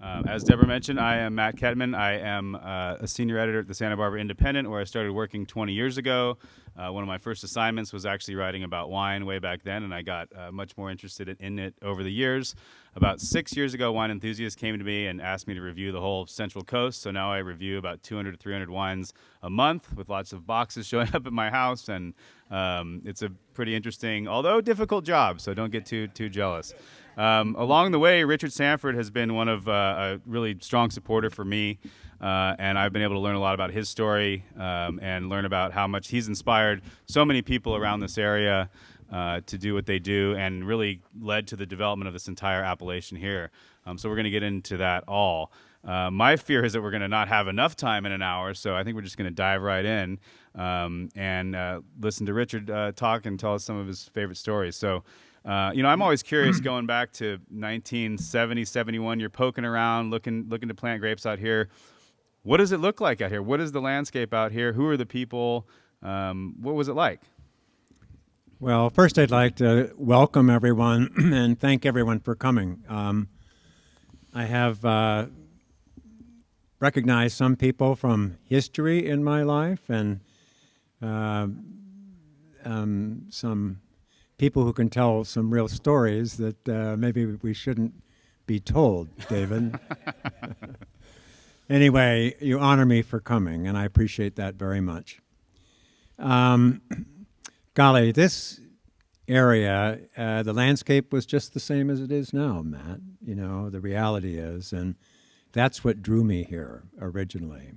As Deborah mentioned, I am Matt Ketman. I am a senior editor at the Santa Barbara Independent, where I started working 20 years ago. One of my first assignments was actually writing about wine way back then, and I got much more interested in it over the years. About 6 years ago, wine enthusiasts came to me and asked me to review the whole Central Coast. So now I review about 200 to 300 wines a month, with lots of boxes showing up at my house, and it's a pretty interesting, although difficult job. So don't get too jealous. Along the way, Richard Sanford has been one of a really strong supporter for me, and I've been able to learn a lot about his story and learn about how much he's inspired so many people around this area to do what they do, and really led to the development of this entire appellation here. So we're going to get into that all. My fear is that we're going to not have enough time in an hour, so I think we're just going to dive right in and listen to Richard talk and tell us some of his favorite stories. So. I'm always curious going back to 1970, 71. You're poking around, looking to plant grapes out here. What does it look like out here? What is the landscape out here? Who are the people? What was it like? Well, first I'd like to welcome everyone and thank everyone for coming. I have recognized some people from history in my life and some people who can tell some real stories that maybe we shouldn't be told, David. Anyway, you honor me for coming, and I appreciate that very much. Golly, this area, the landscape was just the same as it is now, Matt. You know, the reality is, and that's what drew me here originally.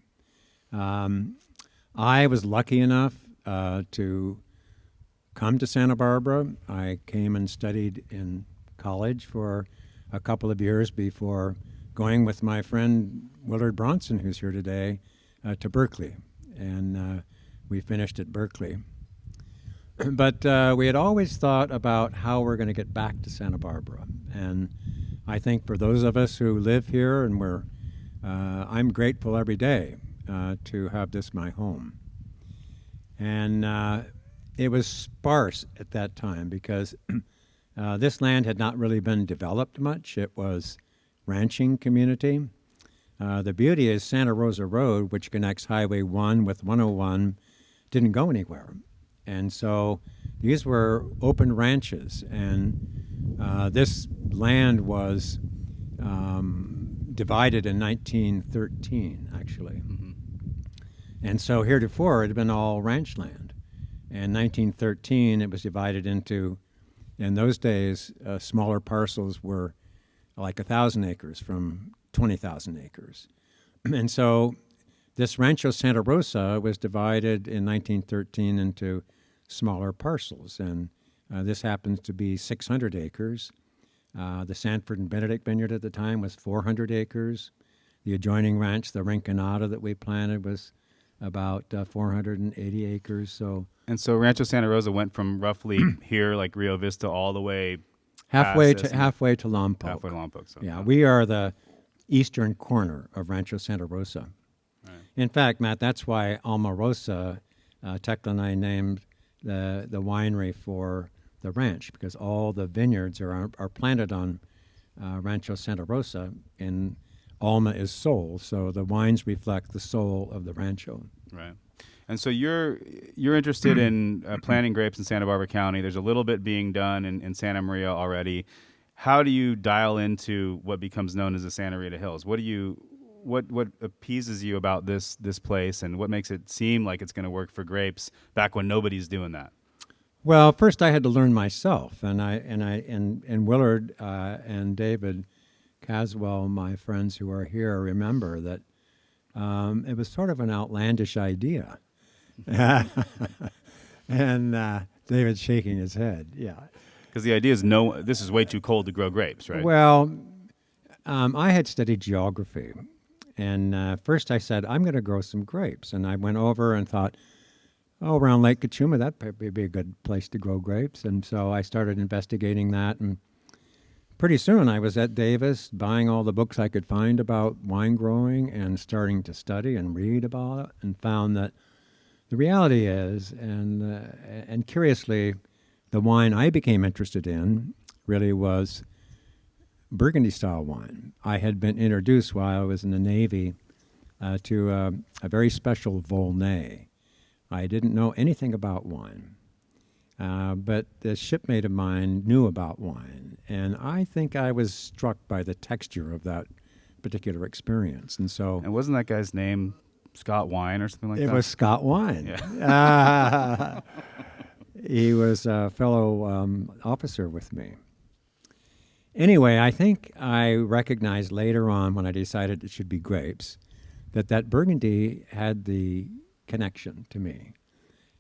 I was lucky enough to come to Santa Barbara. I came and studied in college for a couple of years before going with my friend Willard Bronson, who's here today, to Berkeley. And we finished at Berkeley. But we had always thought about how we're going to get back to Santa Barbara. And I think for those of us who live here, and I'm grateful every day to have this my home. And it was sparse at that time because this land had not really been developed much. It was ranching community. The beauty is Santa Rosa Road, which connects Highway 1 with 101, didn't go anywhere. And so these were open ranches, and this land was divided in 1913, actually. Mm-hmm. And so heretofore it had been all ranch land. In 1913, it was divided into, in those days, smaller parcels were like 1,000 acres from 20,000 acres. And so this Rancho Santa Rosa was divided in 1913 into smaller parcels, and this happens to be 600 acres. The Sanford and Benedict vineyard at the time was 400 acres. The adjoining ranch, the Rinconada that we planted, was about 480 acres. And so Rancho Santa Rosa went from roughly here, like Rio Vista, all the way halfway to Lompoc. Halfway to Lompoc. So, yeah, we are the eastern corner of Rancho Santa Rosa. Right. In fact, Matt, that's why Alma Rosa, Tekla and I named the winery for the ranch, because all the vineyards are planted on Rancho Santa Rosa, and Alma is soul, so the wines reflect the soul of the rancho. Right. And so you're interested in planting grapes in Santa Barbara County. There's a little bit being done in Santa Maria already. How do you dial into what becomes known as the Santa Rita Hills? What appeases you about this place, and what makes it seem like it's going to work for grapes back when nobody's doing that? Well, first I had to learn myself, and Willard and David Caswell, my friends who are here, remember that it was sort of an outlandish idea. And David's shaking his head, yeah. Because the idea is this is way too cold to grow grapes, right? Well, I had studied geography, and first I said, I'm going to grow some grapes. And I went over and thought, around Lake Cachuma, that'd probably be a good place to grow grapes. And so I started investigating that, and pretty soon I was at Davis buying all the books I could find about wine growing and starting to study and read about it, and found that the reality is, and curiously, the wine I became interested in really was Burgundy style wine. I had been introduced while I was in the Navy to a very special Volnay. I didn't know anything about wine, but a shipmate of mine knew about wine, and I think I was struck by the texture of that particular experience. And so And wasn't that guy's name Scott Wine or something like that? it was Scott Wine. Yeah. He was a fellow officer with me. Anyway, I think I recognized later on when I decided it should be grapes that Burgundy had the connection to me.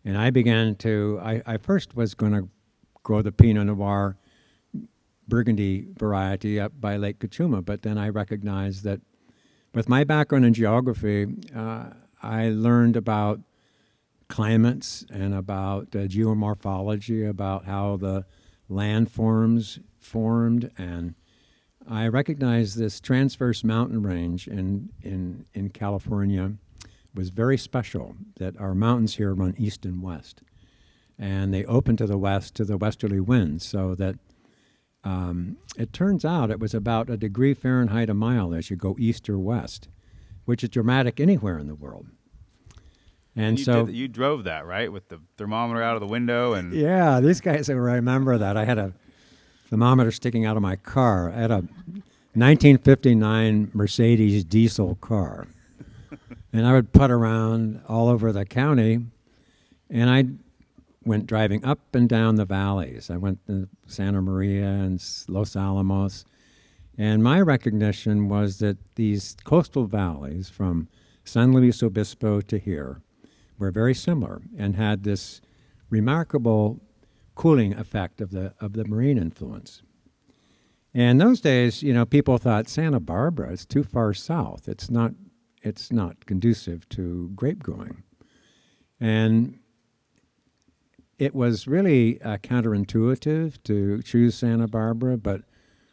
And I began to, I first was going to grow the Pinot Noir Burgundy variety up by Lake Cachuma, but then I recognized that with my background in geography, I learned about climates and about geomorphology, about how the landforms formed, and I recognized this transverse mountain range in California was very special, that our mountains here run east and west, and they open to the west to the westerly winds, so that it turns out it was about 1 degree Fahrenheit a mile as you go east or west, which is dramatic anywhere in the world. And so you drove that, right, with the thermometer out of the window, and yeah, these guys will remember that. I had a thermometer sticking out of my car. I had a 1959 Mercedes diesel car, and I would putt around all over the county, and I went driving up and down the valleys. I went to Santa Maria and Los Alamos, and my recognition was that these coastal valleys from San Luis Obispo to here were very similar and had this remarkable cooling effect of the marine influence. And those days, people thought Santa Barbara is too far south. It's not conducive to grape growing. And it was really counterintuitive to choose Santa Barbara, but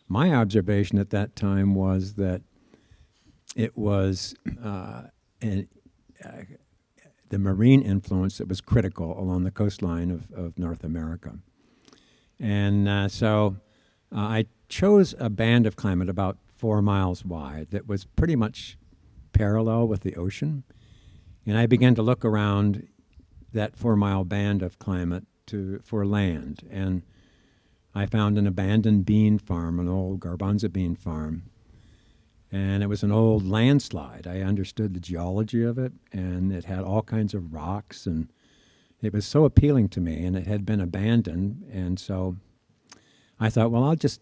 my observation at that time was that it was the marine influence that was critical along the coastline of North America. And so I chose a band of climate about 4 miles wide that was pretty much parallel with the ocean. And I began to look around that 4-mile band of climate for land. And I found an abandoned bean farm, an old garbanzo bean farm. And it was an old landslide. I understood the geology of it, and it had all kinds of rocks, and it was so appealing to me, and it had been abandoned. And so I thought, well, I'll just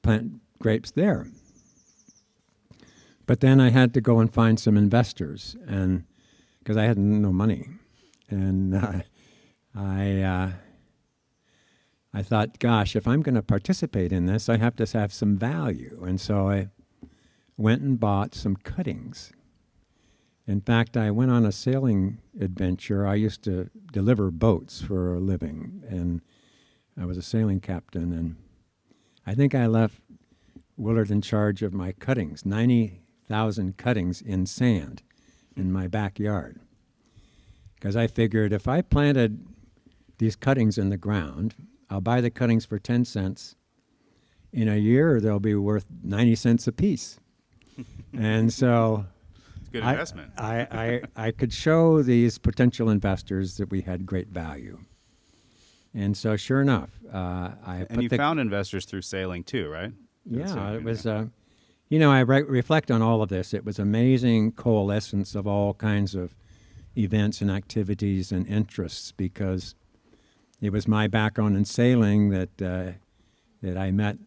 plant grapes there. But then I had to go and find some investors, and because I had no money. And I thought, gosh, if I'm going to participate in this, I have to have some value. And so I went and bought some cuttings. In fact, I went on a sailing adventure. I used to deliver boats for a living, and I was a sailing captain. And I think I left Willard in charge of my cuttings, 90,000 cuttings in sand in my backyard. Because I figured if I planted these cuttings in the ground, I'll buy the cuttings for 10 cents. In a year, they'll be worth 90 cents a piece. And so it's a good investment. I could show these potential investors that we had great value. And so sure enough, you found investors through sailing too, right? Yeah, it was, I reflect on all of this. It was amazing coalescence of all kinds of events and activities and interests, because it was my background in sailing that I met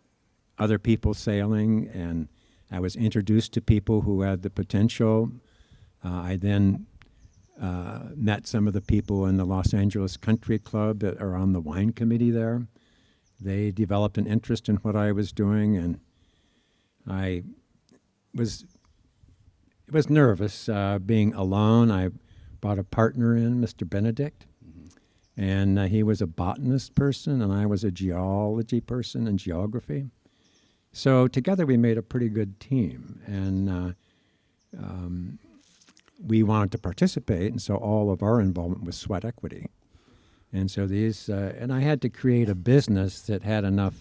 other people sailing, and I was introduced to people who had the potential. I then met some of the people in the Los Angeles Country Club that are on the wine committee there. They developed an interest in what I was doing, and I was nervous being alone. I brought a partner in, Mr. Benedict, and he was a botanist person, and I was a geology person and geography. So together we made a pretty good team, and we wanted to participate, and so all of our involvement was sweat equity. And so and I had to create a business that had enough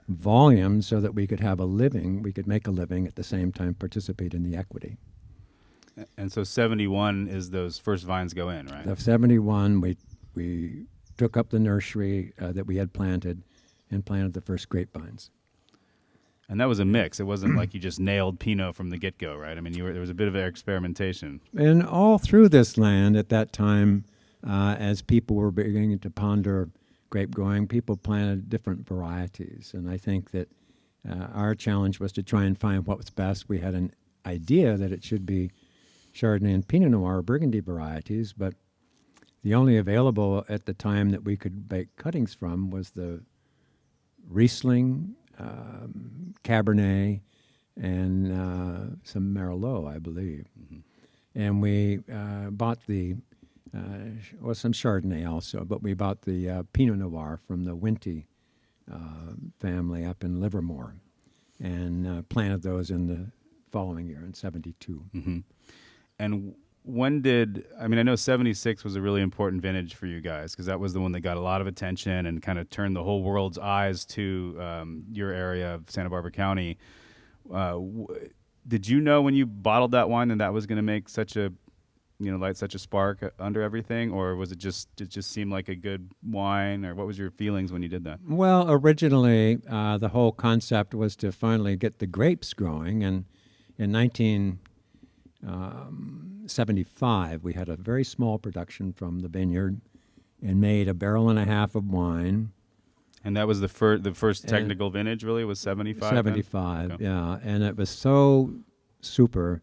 volume so that we could have a living. We could make a living at the same time participate in the equity. And so 71 is those first vines go in, right? The 71, we took up the nursery that we had planted and planted the first grapevines. And that was a mix. It wasn't like you just nailed Pinot from the get-go, right? I mean, there was a bit of experimentation. And all through this land at that time, as people were beginning to ponder grape growing, people planted different varieties. And I think that our challenge was to try and find what was best. We had an idea that it should be Chardonnay and Pinot Noir Burgundy varieties, but the only available at the time that we could make cuttings from was the Riesling, Cabernet, and some Merlot, I believe. Mm-hmm. And we bought some Chardonnay also, but we bought the Pinot Noir from the Winty family up in Livermore and planted those in the following year in 72. Mm-hmm. And I know 76 was a really important vintage for you guys because that was the one that got a lot of attention and kind of turned the whole world's eyes to your area of Santa Barbara County. Did you know when you bottled that wine that was going to make such a, light such a spark under everything, or was it just seemed like a good wine, or what was your feelings when you did that? Well, originally the whole concept was to finally get the grapes growing, and in 1975 we had a very small production from the vineyard and made 1.5 barrels of wine. And that was the first technical vintage, really, was 75? 75, okay. Yeah. And it was so super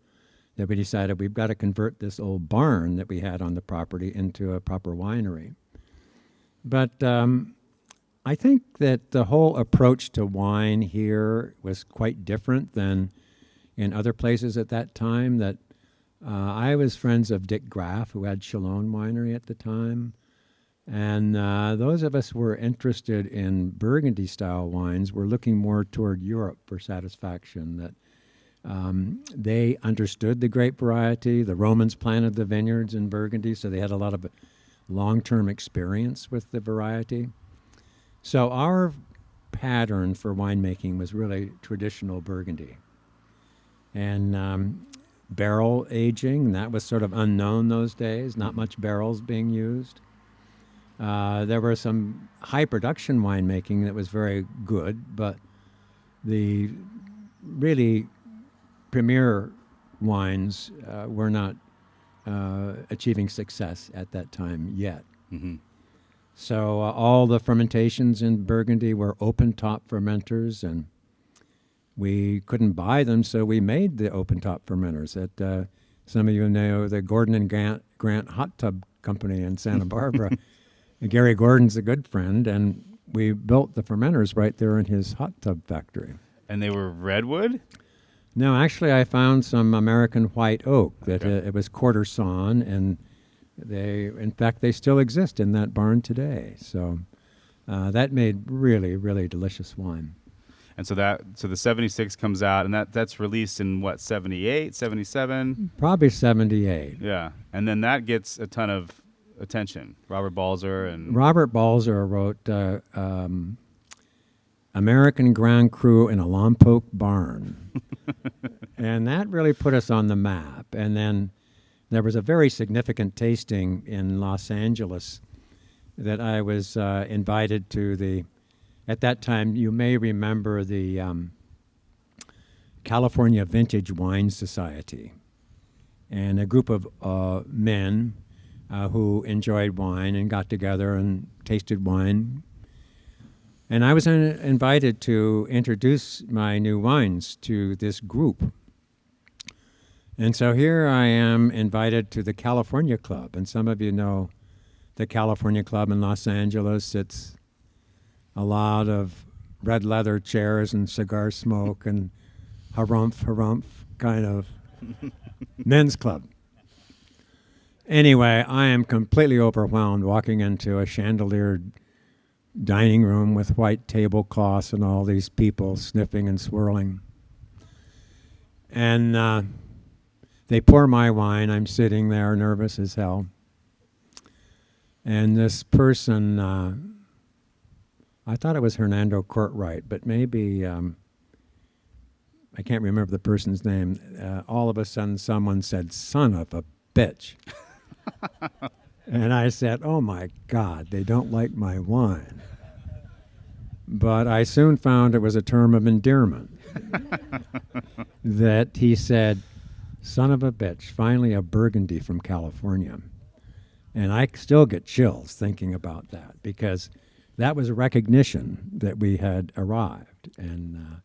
that we decided we've got to convert this old barn that we had on the property into a proper winery. But I think that the whole approach to wine here was quite different than in other places at that time. That I was friends of Dick Graff, who had Chalone Winery at the time. And those of us who were interested in Burgundy-style wines were looking more toward Europe for satisfaction, that they understood the grape variety. The Romans planted the vineyards in Burgundy, so they had a lot of long-term experience with the variety. So our pattern for winemaking was really traditional Burgundy. And barrel aging, that was sort of unknown those days, not much barrels being used. There were some high production winemaking that was very good, but the really premier wines were not achieving success at that time yet. Mm-hmm. So all the fermentations in Burgundy were open-top fermenters, and we couldn't buy them, so we made the open-top fermenters. Some of you know the Gordon and Grant Hot Tub Company in Santa Barbara. Gary Gordon's a good friend, and we built the fermenters right there in his hot tub factory. And they were redwood? No, actually, I found some American white oak that it was quarter sawn, and in fact, they still exist in that barn today. So that made really, really delicious wine. And so the 76 comes out, and that's released in what, 78, 77? Probably 78. Yeah, and then that gets a ton of attention. Robert Balzer wrote American Grand Cru in a Lompoc Barn. And that really put us on the map. And then there was a very significant tasting in Los Angeles that I was invited to at that time, you may remember the California Vintage Wine Society. And a group of men who enjoyed wine and got together and tasted wine. And I was invited to introduce my new wines to this group. And so here I am invited to the California Club. And some of you know the California Club in Los Angeles. It's a lot of red leather chairs and cigar smoke and harumph kind of men's club. Anyway, I am completely overwhelmed walking into a chandeliered dining room with white tablecloths and all these people sniffing and swirling. And they pour my wine. I'm sitting there nervous as hell. And this person I thought it was Hernando Courtwright, but maybe I can't remember the person's name. All of a sudden, someone said, "Son of a bitch." And I said, "Oh my God, they don't like my wine." But I soon found it was a term of endearment. That he said, "Son of a bitch, finally a Burgundy from California." And I still get chills thinking about that, because that was a recognition that we had arrived. And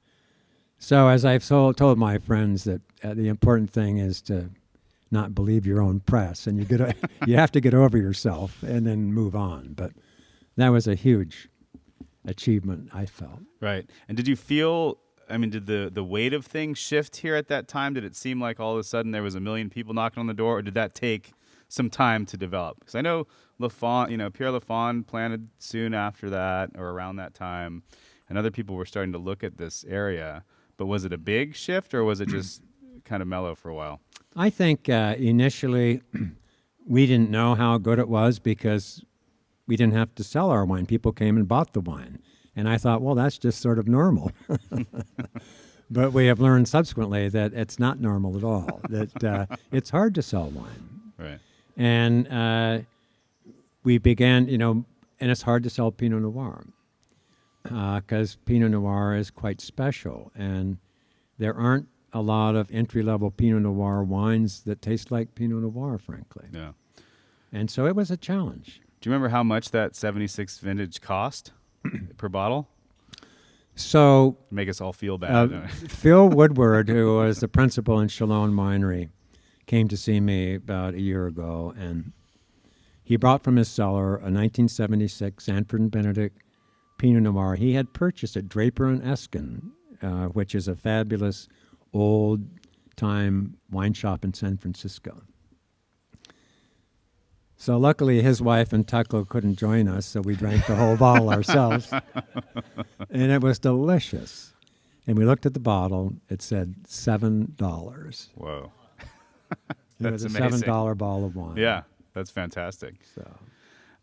so as I've told my friends, that the important thing is to not believe your own press, and you have to get over yourself and then move on. But that was a huge achievement, I felt. Right. And did you feel, I mean, did the weight of things shift here at that time? Did it seem like all of a sudden there was a million people knocking on the door, or did that take some time to develop? Because I know Pierre Lafon planted soon after that, or around that time, and other people were starting to look at this area. But was it a big shift, or was it just kind of mellow for a while? I think initially we didn't know how good it was, because we didn't have to sell our wine. People came and bought the wine. And I thought, well, that's just sort of normal. But we have learned subsequently that it's not normal at all, that it's hard to sell wine. Right. And we began, and it's hard to sell Pinot Noir, because Pinot Noir is quite special. And there aren't a lot of entry-level Pinot Noir wines that taste like Pinot Noir, frankly. Yeah. And so it was a challenge. Do you remember how much that 76 vintage cost per bottle? So Make us all feel bad. Phil Woodward, who was the principal in Chalone Winery, came to see me about a year ago, and he brought from his cellar a 1976 Sanford and Benedict Pinot Noir. He had purchased at Draper and Eskin, which is a fabulous old-time wine shop in San Francisco. So luckily his wife and Tekla couldn't join us, so we drank the whole bottle ourselves. And it was delicious. And we looked at the bottle. It said $7. Whoa. It was a amazing. $7 bottle of wine. Yeah, that's fantastic. So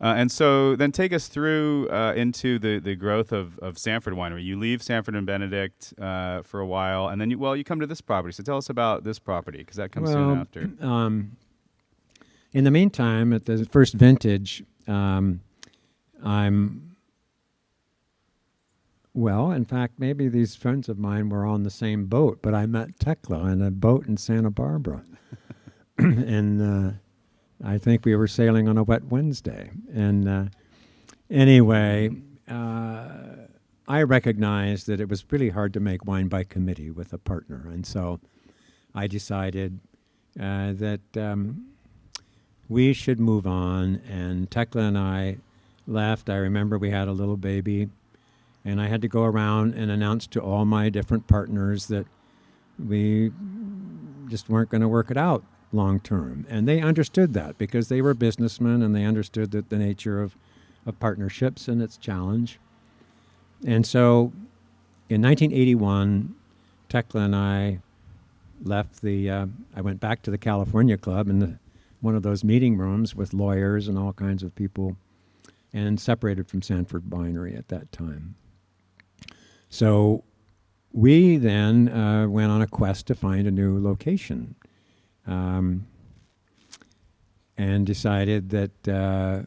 And so then take us through into the growth of Sanford Winery. You leave Sanford and Benedict for a while, and then you come to this property. So tell us about this property, because that comes soon after. In the meantime, at the first vintage, in fact, maybe these friends of mine were on the same boat, but I met Tekla on a boat in Santa Barbara. And I think we were sailing on a wet Wednesday. And anyway, I recognized that it was really hard to make wine by committee with a partner. And so I decided that we should move on. And Tekla and I left. I remember we had a little baby. And I had to go around and announce to all my different partners that we just weren't going to work it out long term. And they understood that, because they were businessmen, and they understood that the nature of partnerships and its challenge. And so in 1981, Tekla and I left I went back to the California Club in one of those meeting rooms with lawyers and all kinds of people, and separated from Sanford Winery at that time. So we then went on a quest to find a new location, and decided that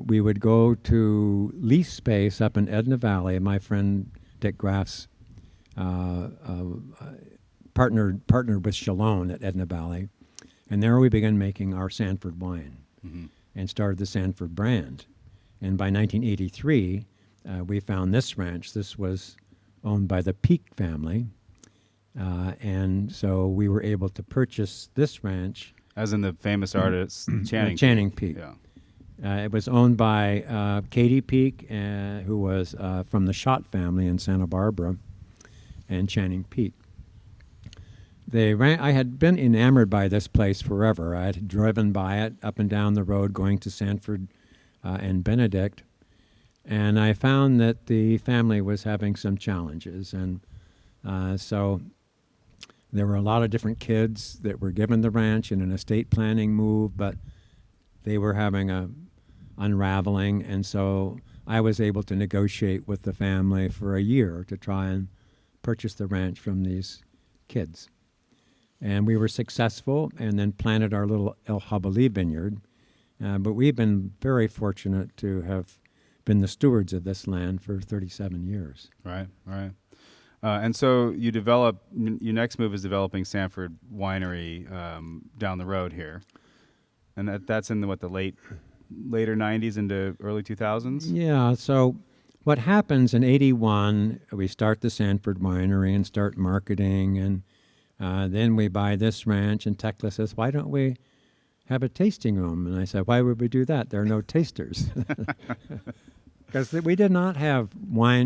we would go to lease space up in Edna Valley. My friend Dick Graff's partnered with Chalone at Edna Valley, and there we began making our Sanford wine, and started the Sanford brand. And by 1983, we found this ranch. This was owned by the Peak family, and so we were able to purchase this ranch. As in the famous artist Channing Peak. Yeah. It was owned by Katie Peak, who was from the Schott family in Santa Barbara, and Channing Peak. I had been enamored by this place forever. I had driven by it up and down the road going to Sanford and Benedict, and I found that the family was having some challenges. And so there were a lot of different kids that were given the ranch in an estate planning move, but they were having a unraveling. And so I was able to negotiate with the family for a year to try and purchase the ranch from these kids. And we were successful and then planted our little El Jabali vineyard. But we've been very fortunate to have been the stewards of this land for 37 years. Right, right. And so your next move is developing Sanford Winery down the road here. And that's in the later 90s into early 2000s? Yeah, so what happens in 81, we start the Sanford Winery and start marketing, and then we buy this ranch, and Tekla says, why don't we have a tasting room? And I said, why would we do that? There are no tasters. Because we did not have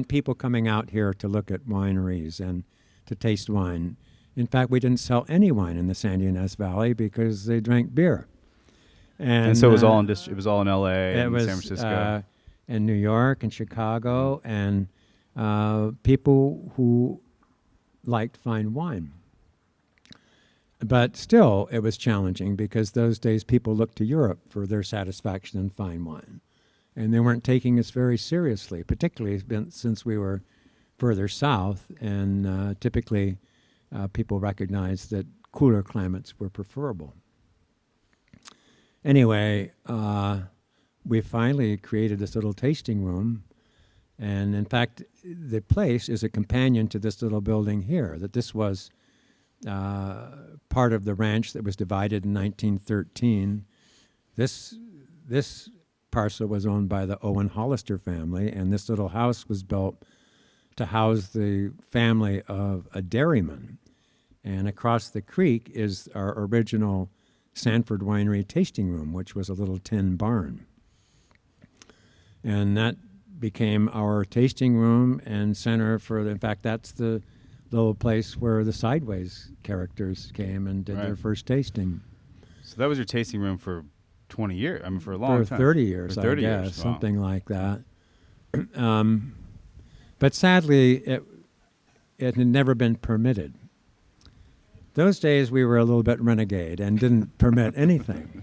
people coming out here to look at wineries and to taste wine. In fact, we didn't sell any wine in the San Ynez Valley because they drank beer. And so it was all in L.A. and San Francisco, in New York and Chicago, and people who liked fine wine. But still, it was challenging because those days people looked to Europe for their satisfaction in fine wine. And they weren't taking us very seriously, particularly since we were further south, and typically people recognized that cooler climates were preferable. Anyway, we finally created this little tasting room, and in fact, the place is a companion to this little building here, that this was part of the ranch that was divided in 1913. This parcel was owned by the Owen Hollister family, and this little house was built to house the family of a dairyman. And across the creek is our original Sanford Winery tasting room, which was a little tin barn. And that became our tasting room and center in fact, that's the little place where the Sideways characters came and did their first tasting. So that was your tasting room for 20 years. I mean, for a long time. For 30 years, for 30 I guess, years. something like that. But sadly, it had never been permitted. Those days, we were a little bit renegade and didn't permit anything.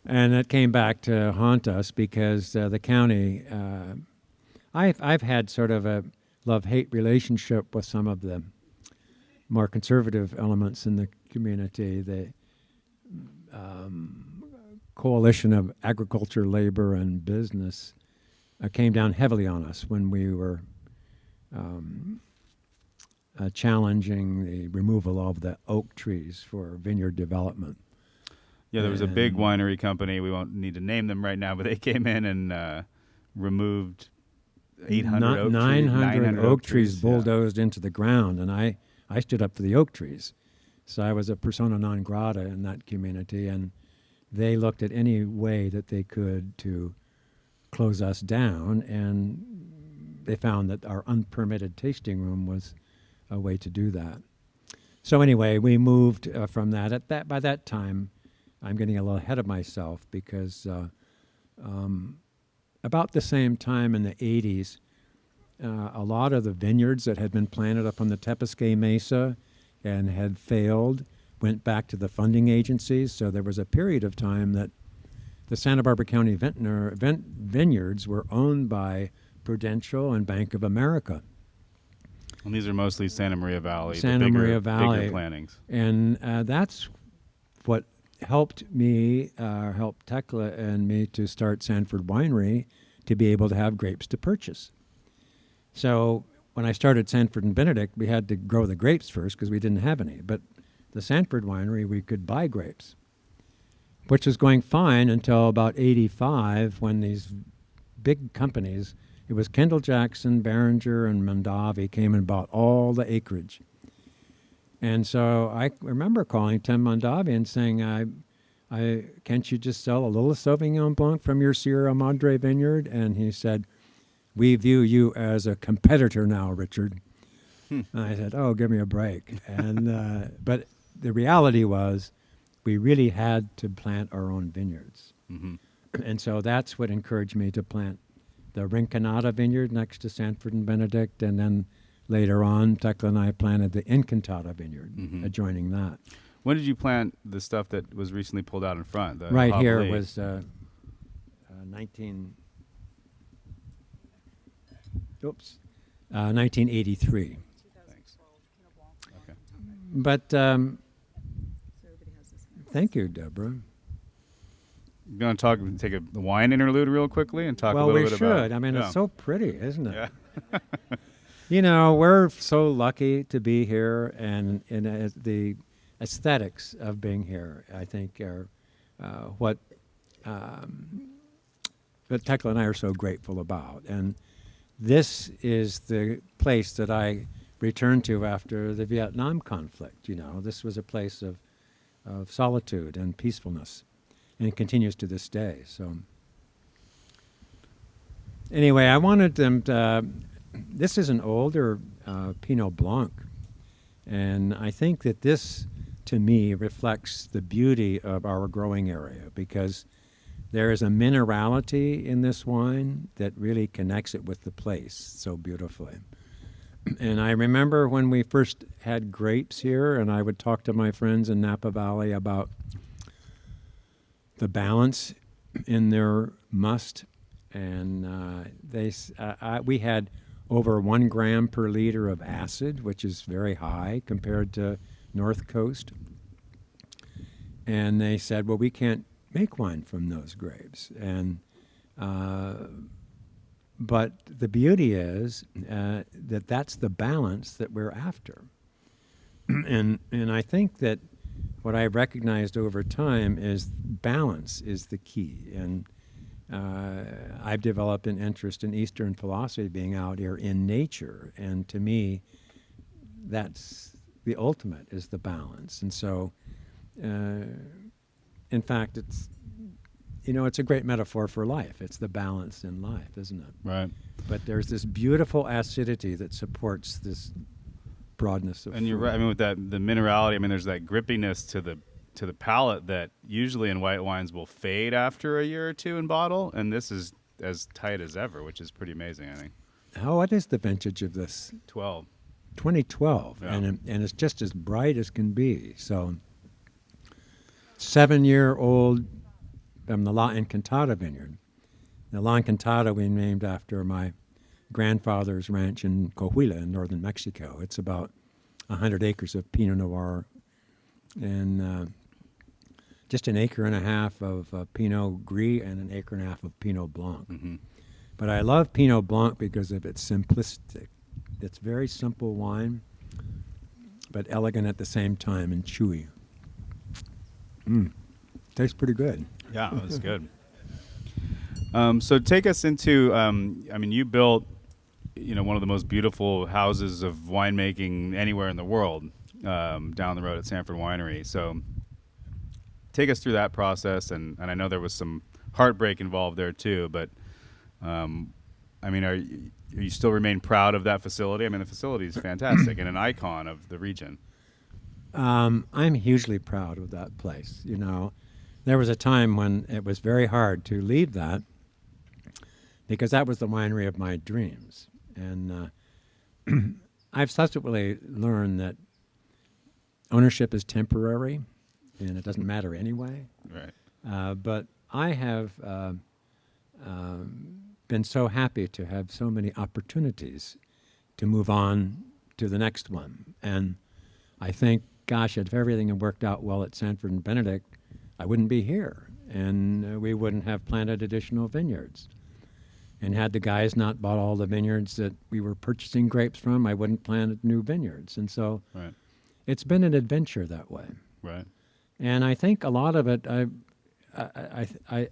And it came back to haunt us because the county, I've had sort of a love-hate relationship with some of the more conservative elements in the community. The coalition of agriculture, labor, and business came down heavily on us when we were challenging the removal of the oak trees for vineyard development. Yeah, there was a big winery company. We won't need to name them right now, but they came in and removed 900 oak trees bulldozed into the ground, and I stood up for the oak trees. So I was a persona non grata in that community, and they looked at any way that they could to close us down, and they found that our unpermitted tasting room was a way to do that. So anyway, we moved from that. By that time, I'm getting a little ahead of myself because about the same time in the 80s, a lot of the vineyards that had been planted up on the Tepisque Mesa and had failed went back to the funding agencies. So there was a period of time that the Santa Barbara County vineyards were owned by Prudential and Bank of America. And these are mostly Santa Maria Valley, Maria Valley bigger plantings. And that's what helped Tekla and me to start Sanford Winery, to be able to have grapes to purchase. So when I started Sanford and Benedict, we had to grow the grapes first because we didn't have any. But the Sanford Winery, we could buy grapes, which was going fine until about 85 when these big companies, it was Kendall Jackson, Behringer, and Mondavi, came and bought all the acreage. And so I remember calling Tim Mondavi and saying, can't you just sell a little Sauvignon Blanc from your Sierra Madre vineyard? And he said, we view you as a competitor now, Richard. And I said, oh, give me a break. And but the reality was we really had to plant our own vineyards. Mm-hmm. And so that's what encouraged me to plant the Rinconada vineyard next to Sanford and Benedict. And then later on, Tekla and I planted the Encantada vineyard adjoining that. When did you plant the stuff that was recently pulled out in front? Right Hop here Lake? was 19 oops, 1983. Thanks. Okay. But thank you, Deborah. You going to take the wine interlude real quickly and talk a Well, little we bit should. about? I mean, Yeah. it's so pretty, isn't it? Yeah. You know, we're so lucky to be here, and the aesthetics of being here, I think, are what Tekla and I are so grateful about. And this is the place that I returned to after the Vietnam conflict. You know, this was a place of solitude and peacefulness, and it continues to this day. So, anyway, I wanted them to. This is an older Pinot Blanc, and I think that this, to me, reflects the beauty of our growing area because there is a minerality in this wine that really connects it with the place so beautifully. And I remember when we first had grapes here, and I would talk to my friends in Napa Valley about the balance in their must, and we had over 1 gram per liter of acid, which is very high compared to North Coast. And they said, well, we can't make wine from those grapes. And but the beauty is that that's the balance that we're after. and I think that what I've recognized over time is balance is the key. And I've developed an interest in Eastern philosophy, being out here in nature. And to me, that's the ultimate, is the balance. And so, in fact, it's a great metaphor for life. It's the balance in life, isn't it? Right. But there's this beautiful acidity that supports this broadness of And you're food. right. I mean, with the minerality, I mean, there's that grippiness to the palate that usually in white wines will fade after a year or two in bottle, and this is as tight as ever, which is pretty amazing, I think. What is the vintage of this? 12. 2012, Yeah. and it's just as bright as can be. So, 7-year-old from the La Encantada vineyard. The La Encantada we named after my grandfather's ranch in Coahuila in northern Mexico. It's about 100 acres of Pinot Noir and just an acre and a half of Pinot Gris and an acre and a half of Pinot Blanc. Mm-hmm. But I love Pinot Blanc because of its simplicity. It's very simple wine, but elegant at the same time and chewy. Tastes pretty good. Yeah, that's good. So take us into, I mean, you built, one of the most beautiful houses of winemaking anywhere in the world down the road at Sanford Winery. So take us through that process, and I know there was some heartbreak involved there too, but I mean, are you still remain proud of that facility? I mean, the facility is fantastic and an icon of the region. I'm hugely proud of that place. There was a time when it was very hard to leave that because that was the winery of my dreams. And I've subsequently learned that ownership is temporary and it doesn't matter anyway. Right. But I have been so happy to have so many opportunities to move on to the next one. And I think, gosh, if everything had worked out well at Sanford and Benedict, I wouldn't be here, and we wouldn't have planted additional vineyards. And had the guys not bought all the vineyards that we were purchasing grapes from, I wouldn't plant new vineyards. And so Right. it's been an adventure that way. Right. And I think a lot of it,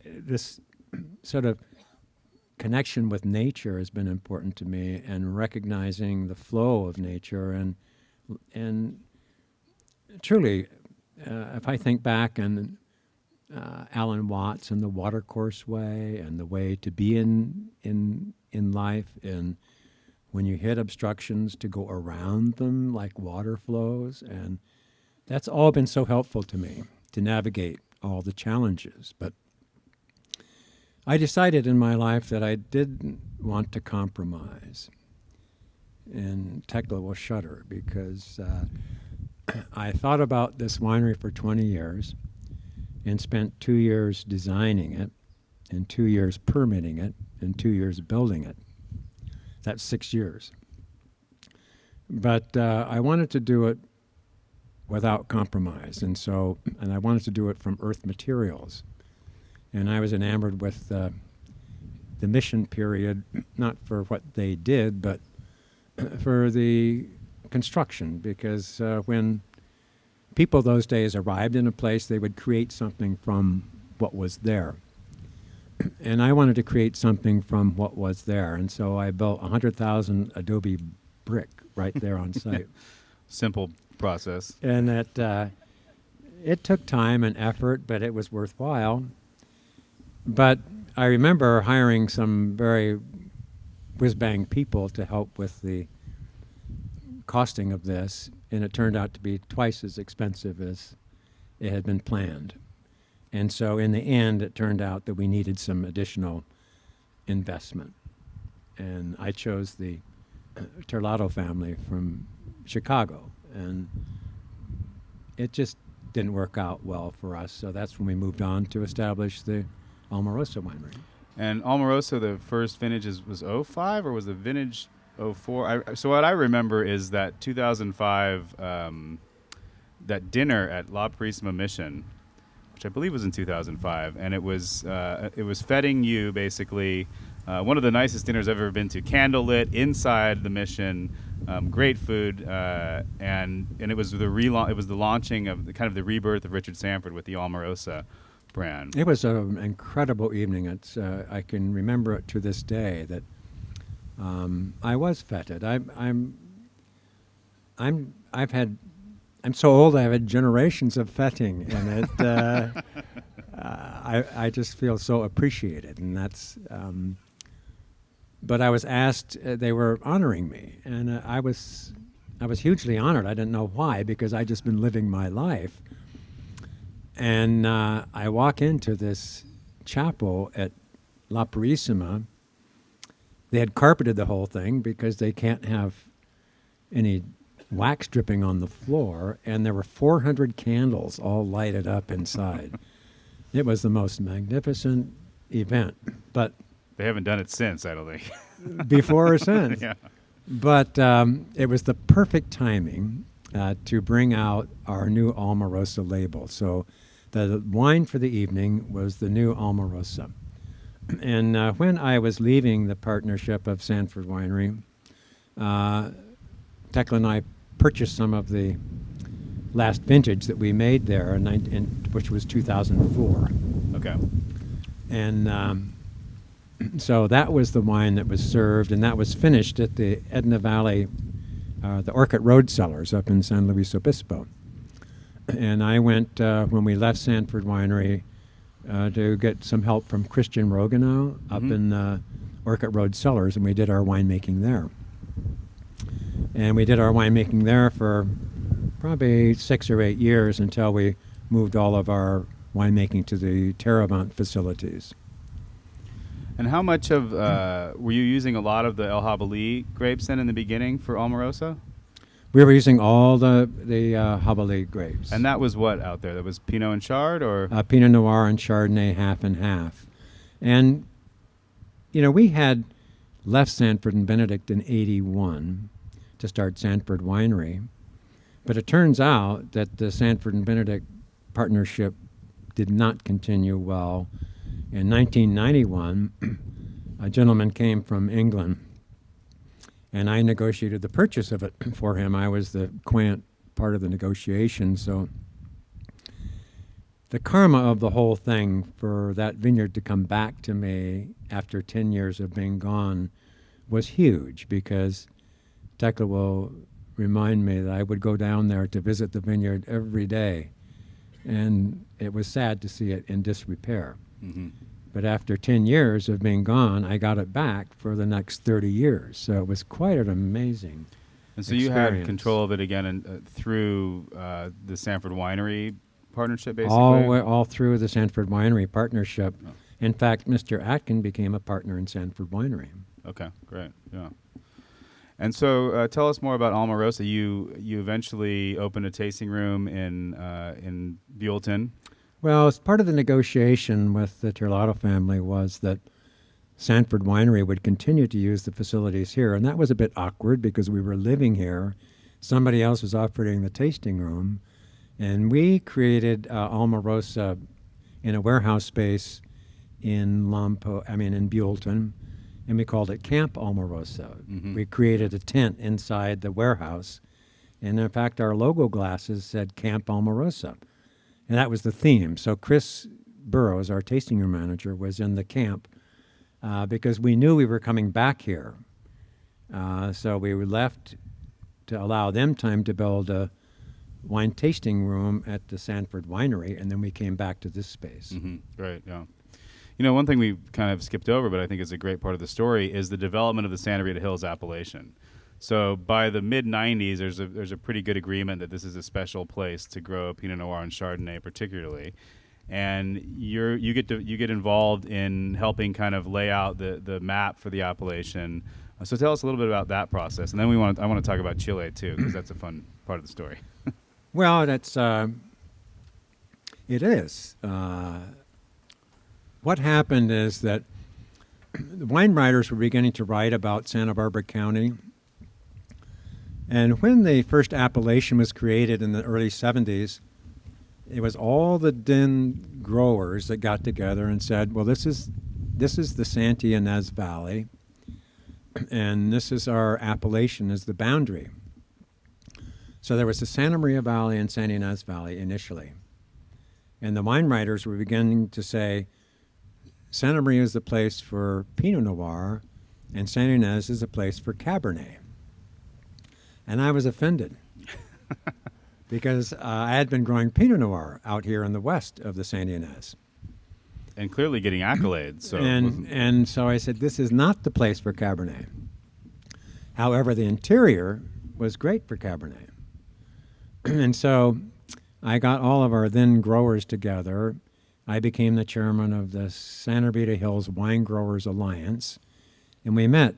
this sort of connection with nature has been important to me, and recognizing the flow of nature, and truly, if I think back and Alan Watts and the watercourse way and the way to be in life, and when you hit obstructions to go around them like water flows, and that's all been so helpful to me to navigate all the challenges. But I decided in my life that I didn't want to compromise. And Tekla will shudder because I thought about this winery for 20 years and spent 2 years designing it and 2 years permitting it and 2 years building it. That's 6 years. But I wanted to do it without compromise, and I wanted to do it from earth materials. And I was enamored with the mission period, not for what they did, but for the construction, because when people those days arrived in a place, they would create something from what was there. And I wanted to create something from what was there. And so I built 100,000 adobe brick right there on site. Simple process. And it took time and effort, but it was worthwhile. But I remember hiring some very whiz-bang people to help with the costing of this, and it turned out to be twice as expensive as it had been planned. And so in the end, it turned out that we needed some additional investment. And I chose the Terlato family from Chicago, and it just didn't work out well for us. So that's when we moved on to establish the Almarosa winery. And Almarosa, the first vintage was 05, or was the vintage 04? So what I remember is that 2005, that dinner at La Purísima Mission, which I believe was in 2005, and it was feting you basically. One of the nicest dinners I've ever been to. Candlelit inside the mission, great food, and it was the launching of the kind of the rebirth of Richard Sanford with the Almarosa brand. It was an incredible evening. It's I can remember it to this day that I was feted. I'm so old. I've had generations of fetting, and it I just feel so appreciated, and that's. But I was asked. They were honoring me, and I was hugely honored. I didn't know why, because I'd just been living my life. And I walk into this chapel at La Purísima. They had carpeted the whole thing because they can't have any wax dripping on the floor, and there were 400 candles all lighted up inside. It was the most magnificent event, but they haven't done it since, I don't think. Before or since. Yeah. But it was the perfect timing to bring out our new Almarosa label. So the wine for the evening was the new Almarosa. And when I was leaving the partnership of Sanford Winery, Tekla and I purchased some of the last vintage that we made there, which was 2004. Okay. And so that was the wine that was served, and that was finished at the Edna Valley, the Orchid Road Cellars up in San Luis Obispo. And I went, when we left Sanford Winery, to get some help from Christian Roganow up in Orchid Road Cellars, and we did our winemaking there. And we did our winemaking there for probably 6 or 8 years until we moved all of our winemaking to the Terravant facilities. And how much of, were you using a lot of the El Jabali grapes then in the beginning for Almarosa? We were using all the Jabali grapes. And that was what out there? That was Pinot and Chard, or? Pinot Noir and Chardonnay, half and half. And, we had left Sanford and Benedict in '81 to start Sanford Winery. But it turns out that the Sanford and Benedict partnership did not continue well. In 1991, a gentleman came from England, and I negotiated the purchase of it for him. I was the quant part of the negotiation. So the karma of the whole thing for that vineyard to come back to me after 10 years of being gone was huge, because Tekla will remind me that I would go down there to visit the vineyard every day, and it was sad to see it in disrepair. Mm-hmm. But after 10 years of being gone, I got it back for the next 30 years. So it was quite an amazing And so experience. you had control of it again through the Sanford Winery partnership, basically? All through the Sanford Winery partnership. Oh. In fact, Mr. Atkin became a partner in Sanford Winery. Okay, great, yeah. And so tell us more about Almarosa. You eventually opened a tasting room in Buellton. Well, as part of the negotiation with the Terlato family was that Sanford Winery would continue to use the facilities here. And that was a bit awkward because we were living here. Somebody else was operating the tasting room. And we created Almarosa in a warehouse space in in Buellton, and we called it Camp Almarosa. Mm-hmm. We created a tent inside the warehouse, and in fact, our logo glasses said Camp Almarosa, and that was the theme. So Chris Burrows, our tasting room manager, was in the camp because we knew we were coming back here. So we were left to allow them time to build a wine tasting room at the Sanford Winery, and then we came back to this space. Mm-hmm. Right, yeah. You know, one thing we kind of skipped over, but I think is a great part of the story, is the development of the Santa Rita Hills appellation. So by the mid-'90s, there's a pretty good agreement that this is a special place to grow Pinot Noir and Chardonnay particularly. And you get involved in helping kind of lay out the map for the appellation. So tell us a little bit about that process, and then I want to talk about Chile too, because that's a fun part of the story. Well, it is. What happened is that the wine writers were beginning to write about Santa Barbara County. And when the first appellation was created in the early 70s, it was all the then growers that got together and said, well, this is the Santa Ynez Valley, and this is our appellation as the boundary. So there was the Santa Maria Valley and Santa Ynez Valley initially. And the wine writers were beginning to say, Santa Maria is the place for Pinot Noir, and Santa Ynez is a place for Cabernet. And I was offended because I had been growing Pinot Noir out here in the west of the Santa Ynez. And clearly getting accolades. So and so I said, this is not the place for Cabernet. However, the interior was great for Cabernet. And so I got all of our then growers together. I became the chairman of the Santa Rita Hills Wine Growers Alliance, and we met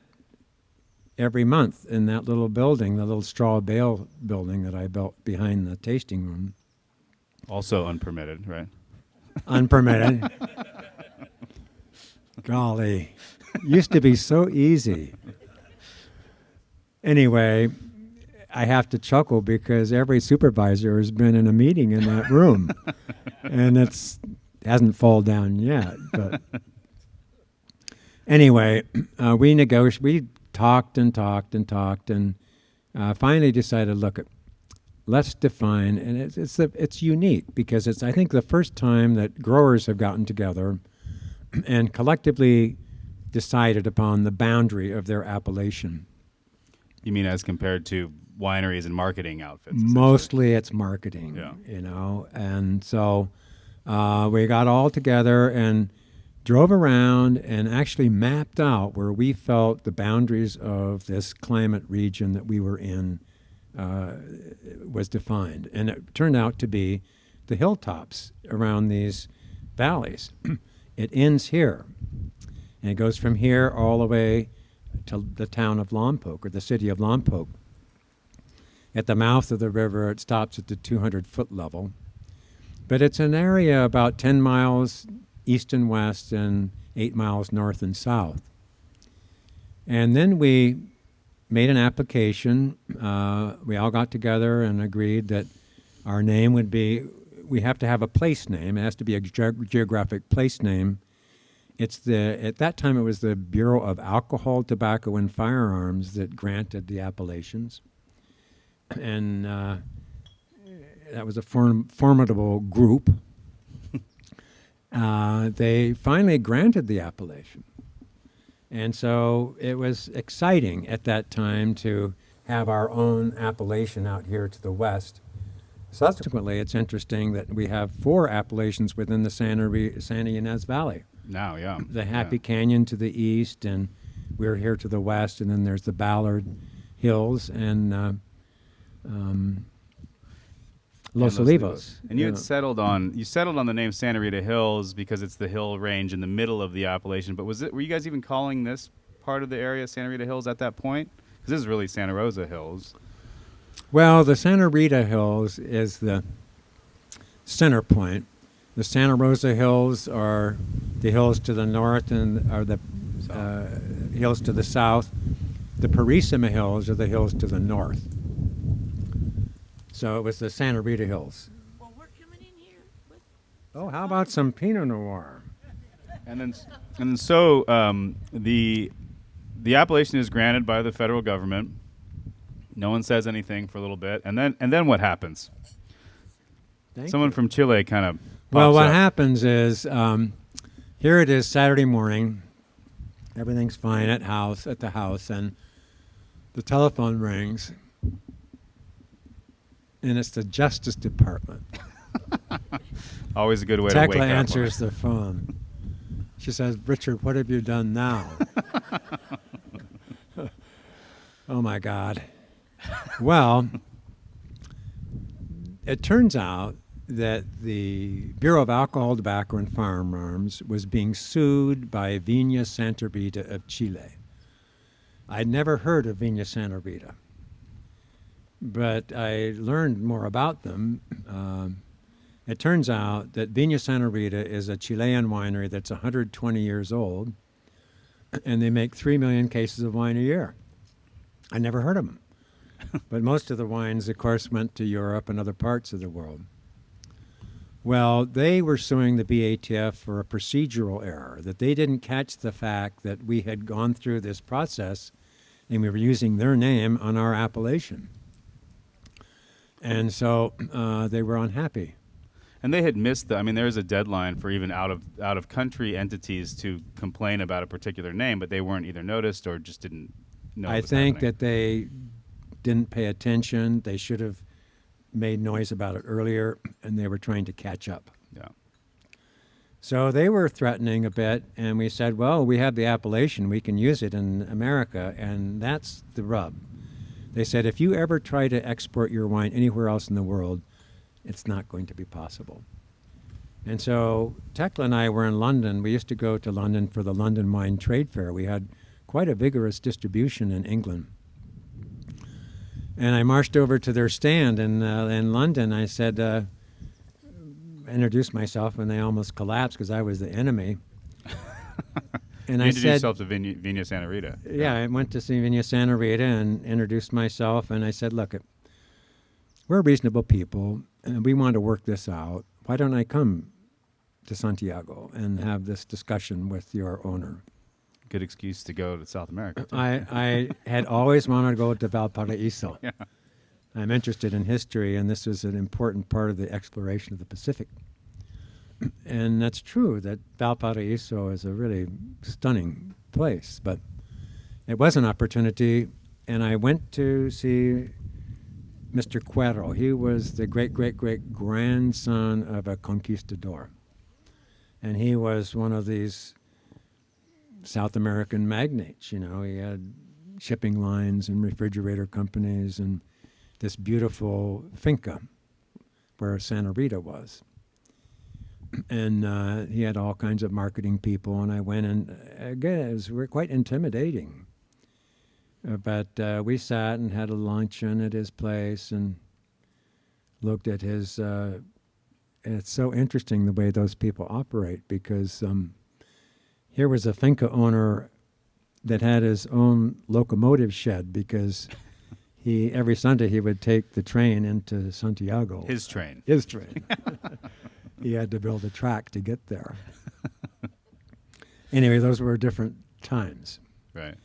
every month in that little building, the little straw bale building that I built behind the tasting room. Also unpermitted, right? Unpermitted. Golly, used to be so easy. Anyway, I have to chuckle because every supervisor has been in a meeting in that room, and hasn't fallen down yet. But anyway, we talked and finally decided, look, let's define, and it's unique because it's, I think, the first time that growers have gotten together and collectively decided upon the boundary of their appellation. You mean as compared to wineries and marketing outfits? Mostly it's marketing, and so we got all together and drove around and actually mapped out where we felt the boundaries of this climate region that we were in was defined. And it turned out to be the hilltops around these valleys. It ends here, and it goes from here all the way to the town of Lompoc, or the city of Lompoc. At the mouth of the river, it stops at the 200-foot level. But it's an area about 10 miles east and west and 8 miles north and south. And then we made an application. We all got together and agreed that our name would be, we have to have a place name. It has to be a geographic place name. At that time, it was the Bureau of Alcohol, Tobacco, and Firearms that granted the appellations. And that was a formidable group. They finally granted the appellation. And so it was exciting at that time to have our own appellation out here to the west. Subsequently, it's interesting that we have 4 appellations within the Santa Ynez Valley. Now, yeah. The Happy Canyon to the east, and we're here to the west, and then there's the Ballard Hills and Los Olivos. And you had settled on the name Santa Rita Hills because it's the hill range in the middle of the appellation. But were you guys even calling this part of the area Santa Rita Hills at that point? Because this is really Santa Rosa Hills. Well, the Santa Rita Hills is the center point. The Santa Rosa Hills are the hills to the north and are the hills to the south. The Purísima Hills are the hills to the north. So it was the Santa Rita Hills. Well, we're coming in here with Oh, how about some Pinot Noir? And so the appellation is granted by the federal government. No one says anything for a little bit, and then what happens? Someone from Chile kind of Well, what up. happens is here it is Saturday morning. Everything's fine at the house, and the telephone rings, and it's the Justice Department. Always a good way to wake up. Tekla answers the phone. She says, "Richard, what have you done now?" Oh my God. Well, it turns out that the Bureau of Alcohol, Tobacco, and Firearms was being sued by Viña Santa Rita of Chile. I'd never heard of Viña Santa Rita, but I learned more about them. It turns out that Viña Santa Rita is a Chilean winery that's 120 years old, and they make 3 million cases of wine a year. I never heard of them. But most of the wines, of course, went to Europe and other parts of the world. Well, they were suing the BATF for a procedural error, that they didn't catch the fact that we had gone through this process and we were using their name on our appellation. And so they were unhappy. And they had missed there was a deadline for even out of country entities to complain about a particular name, but they weren't either noticed or just didn't know. I think that they didn't pay attention. They should have made noise about it earlier, and they were trying to catch up. Yeah. So they were threatening a bit, and we said, well, we have the appellation. We can use it in America, and that's the rub. They said, if you ever try to export your wine anywhere else in the world, it's not going to be possible. And so Tekla and I were in London. We used to go to London for the London Wine Trade Fair. We had quite a vigorous distribution in England. And I marched over to their stand in London. I said, introduced myself, and they almost collapsed because I was the enemy. And you I introduced said, yourself to Viña Santa Rita. Yeah, I went to see Viña Santa Rita and introduced myself. And I said, look, we're reasonable people, and we want to work this out. Why don't I come to Santiago and have this discussion with your owner? Good excuse to go to South America. I had always wanted to go to Valparaiso. Yeah. I'm interested in history, and this was an important part of the exploration of the Pacific. And that's true, that Valparaiso is a really stunning place. But it was an opportunity, and I went to see Mr. Cuero. He was the great-great-great-grandson of a conquistador. And he was one of these South American magnates. You know, he had shipping lines and refrigerator companies and this beautiful finca where Santa Rita was. And he had all kinds of marketing people, and I went, and again, it was quite intimidating. But we sat and had a luncheon at his place and looked at his, it's so interesting the way those people operate, because here was a finca owner that had his own locomotive shed, because every Sunday he would take the train into Santiago. His train. His train. He had to build a track to get there. Anyway, those were different times. Right.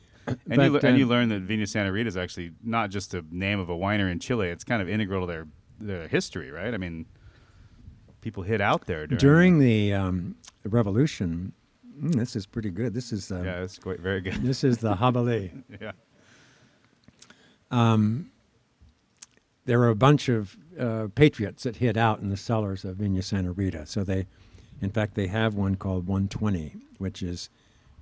And you learn that Viña Santa Rita is actually not just a name of a winery in Chile. It's kind of integral to their history, right? I mean, people hid out there during the revolution. This is pretty good. This is yeah, it's quite very good. This is the Jabalí. Yeah. There were a bunch of patriots that hid out in the cellars of Viña Santa Rita. So in fact, they have one called 120, which is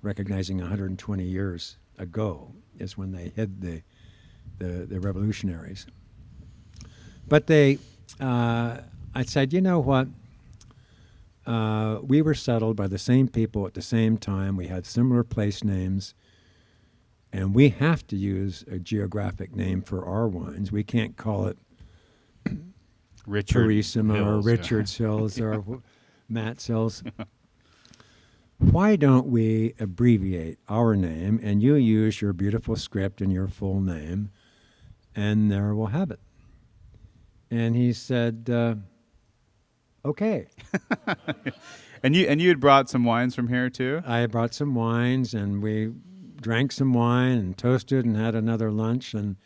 recognizing 120 years ago is when they hid the revolutionaries. But I said, you know what? We were settled by the same people at the same time. We had similar place names. And we have to use a geographic name for our wines. We can't call it Purísima or Richard's Hills or Matt's Hills. why don't we abbreviate our name and you use your beautiful script and your full name, and there we'll have it. And he said, okay. And you had brought some wines from here too? I brought some wines, and we drank some wine and toasted and had another lunch. And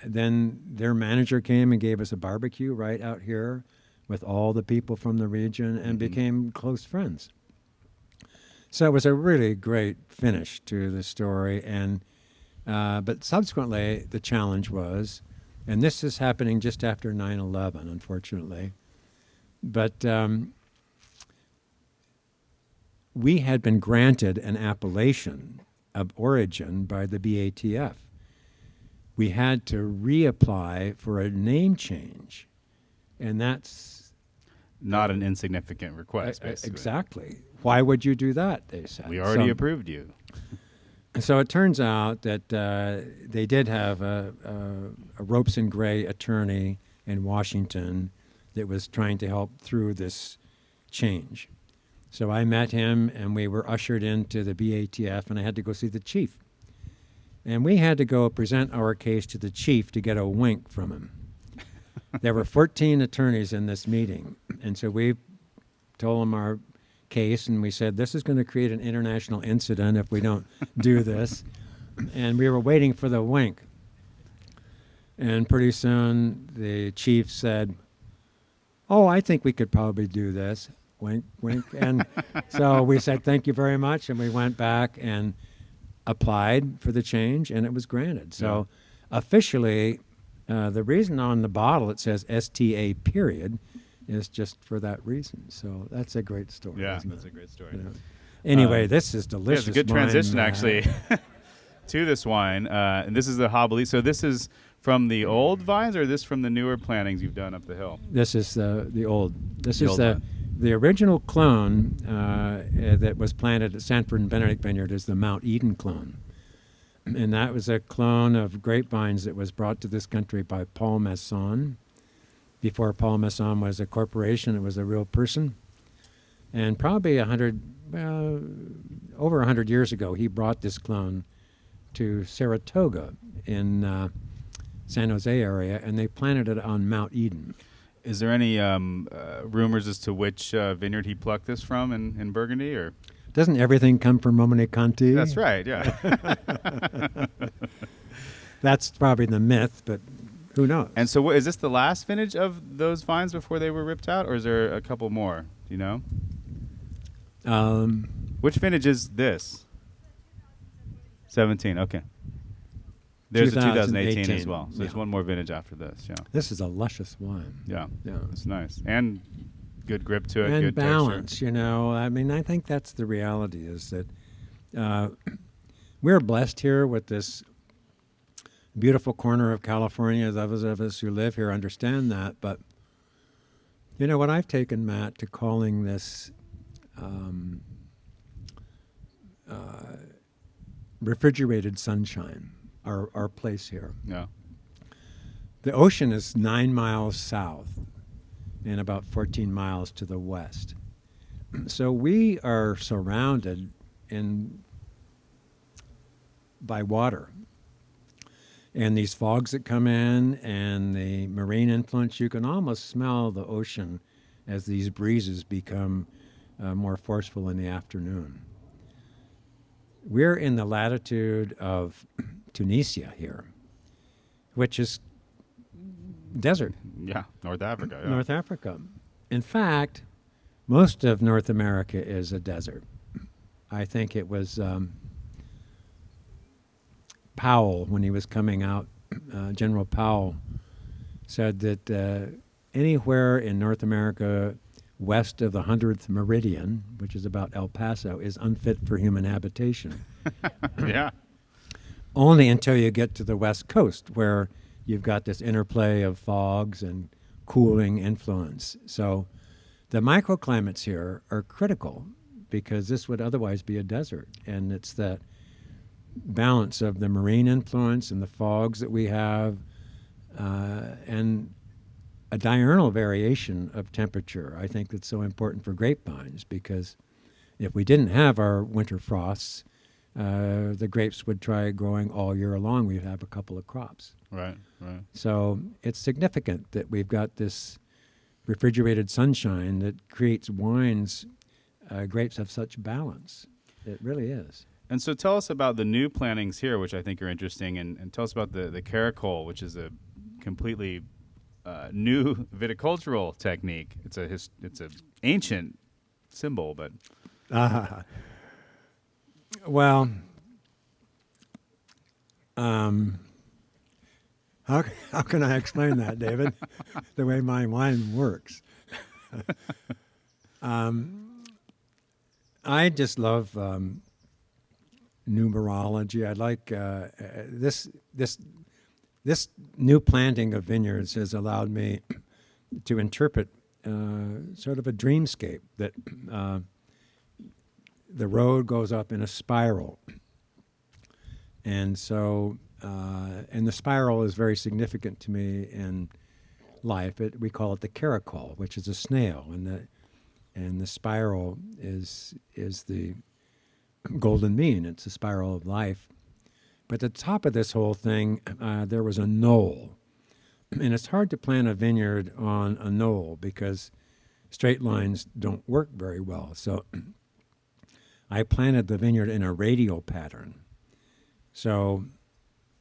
then their manager came and gave us a barbecue right out here with all the people from the region and became close friends. So it was a really great finish to the story. And but subsequently, the challenge was, and this is happening just after 9/11, unfortunately, but we had been granted an appellation of origin by the BATF. We had to reapply for a name change, and that's Not an insignificant request, basically. exactly. Why would you do that? They said. We already So- approved you. So it turns out that they did have a ropes and gray attorney in Washington that was trying to help through this change. So I met him, and we were ushered into the BATF, and I had to go see the chief. And we had to go present our case to the chief to get a wink from him. There were 14 attorneys in this meeting, and so we told him our case, and we said, this is going to create an international incident if we don't do this. And we were waiting for the wink. And pretty soon the chief said, oh, I think we could probably do this. Wink, wink. And so we said, thank you very much. And we went back and applied for the change, and it was granted. So officially, the reason on the bottle it says STA period is just for that reason. So that's a great story. Yeah, isn't that's it? a great story. Yeah. Anyway, this is Yeah, delicious. it's a good wine, transition, actually, to this wine. And this is the Hobbley. So this is from the old vines, or this from the newer plantings you've done up the hill? This is the old. This The is old the one. the original clone that was planted at Sanford and Benedict Vineyard is the Mount Eden clone, and that was a clone of grapevines that was brought to this country by Paul Masson. Before Paul Masson was a corporation, it was a real person, and probably over 100 years ago, he brought this clone to Saratoga in San Jose area, and they planted it on Mount Eden. Is there any rumors as to which vineyard he plucked this from in Burgundy? Or Doesn't everything come from Romanée-Conti? That's right, yeah. That's probably the myth, but who knows? And so is this the last vintage of those vines before they were ripped out, or is there a couple more? Do you know? Which vintage is this? 17, okay. There's the 2018 as well. So there's one more vintage after this, yeah. This is a luscious wine. Yeah, Yeah. it's nice. And good grip to it, And good balance, texture. you know. I mean, I think that's the reality is that we're blessed here with this beautiful corner of California. Those of us who live here understand that. But, you know, what I've taken, Matt, to calling this refrigerated sunshine, our place here. Yeah. The ocean is 9 miles south and about 14 miles to the west. So we are surrounded by water. And these fogs that come in and the marine influence, you can almost smell the ocean as these breezes become more forceful in the afternoon. We're in the latitude of Tunisia here, which is desert. Yeah, North Africa. Yeah. North Africa. In fact, most of North America is a desert. I think it was Powell, when he was coming out, General Powell said that anywhere in North America west of the 100th meridian, which is about El Paso, is unfit for human habitation. Yeah. Only until you get to the west coast, where you've got this interplay of fogs and cooling influence. So the microclimates here are critical because this would otherwise be a desert. And it's that balance of the marine influence and the fogs that we have and a diurnal variation of temperature. I think that's so important for grapevines because if we didn't have our winter frosts, the grapes would try growing all year long. We'd have a couple of crops. Right. Right. So it's significant that we've got this refrigerated sunshine that creates wines, grapes of such balance. It really is. And so tell us about the new plantings here, which I think are interesting, and tell us about the caracol, which is a completely new viticultural technique. It's a ancient symbol, but Well, how can I explain that, David? The way my wine works. I just love numerology. I like this new planting of vineyards has allowed me to interpret sort of a dreamscape that the road goes up in a spiral. And so, and the spiral is very significant to me in life. We call it the caracol, which is a snail, and the spiral is the golden mean. It's the spiral of life. But at the top of this whole thing, there was a knoll. And it's hard to plant a vineyard on a knoll because straight lines don't work very well. So I planted the vineyard in a radial pattern. So,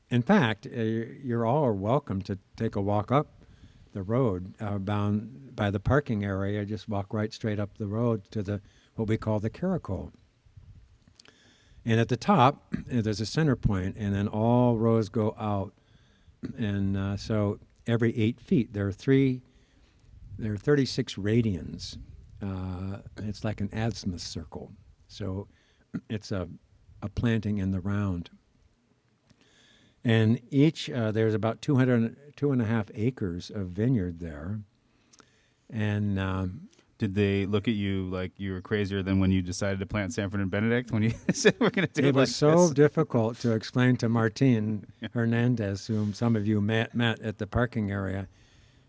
in fact, you're all welcome to take a walk up the road bound by the parking area. Just walk right straight up the road to what we call the caracol. And at the top, there's a center point, and then all rows go out. And so every 8 feet, there are 36 radians. It's like an azimuth circle. So it's a planting in the round. And each, there's about 2.5 acres of vineyard there. And did they look at you like you were crazier than when you decided to plant Sanford and Benedict when you said we're going to do it like was so this? difficult to explain to Martin Hernandez, whom some of you met at the parking area.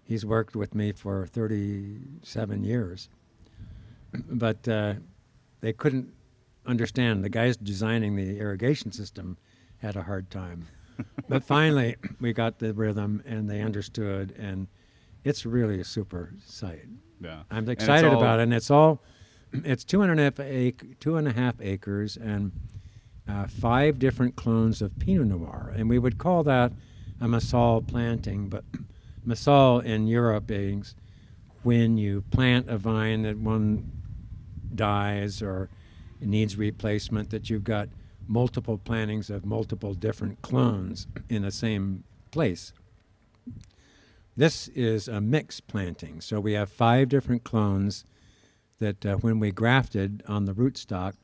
He's worked with me for 37 years. But they couldn't understand. The guys designing the irrigation system had a hard time. But finally, we got the rhythm, and they understood, and it's really a super site. Yeah. I'm excited about it, and it's 2.5 acres and 5 different clones of Pinot Noir, and we would call that a Massal planting. But Massal in Europe is when you plant a vine that one dies or it needs replacement, that you've got multiple plantings of multiple different clones in the same place. This is a mixed planting. So we have 5 different clones that when we grafted on the rootstock,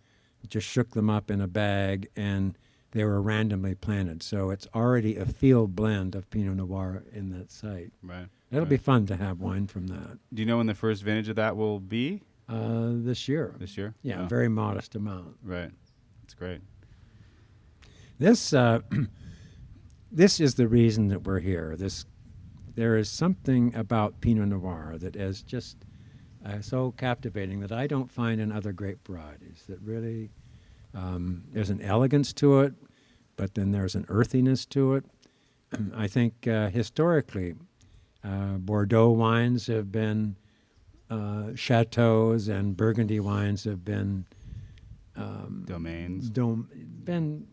just shook them up in a bag and they were randomly planted. So it's already a field blend of Pinot Noir in that site. Right. It'll be fun to have wine from that. Do you know when the first vintage of that will be? This year. This year? Yeah, a very modest amount. Right. That's great. This this is the reason that we're here. There is something about Pinot Noir that is just so captivating that I don't find in other grape varieties. That really, there's an elegance to it, but then there's an earthiness to it. I think historically, Bordeaux wines have been chateaus, and Burgundy wines have been Domains. been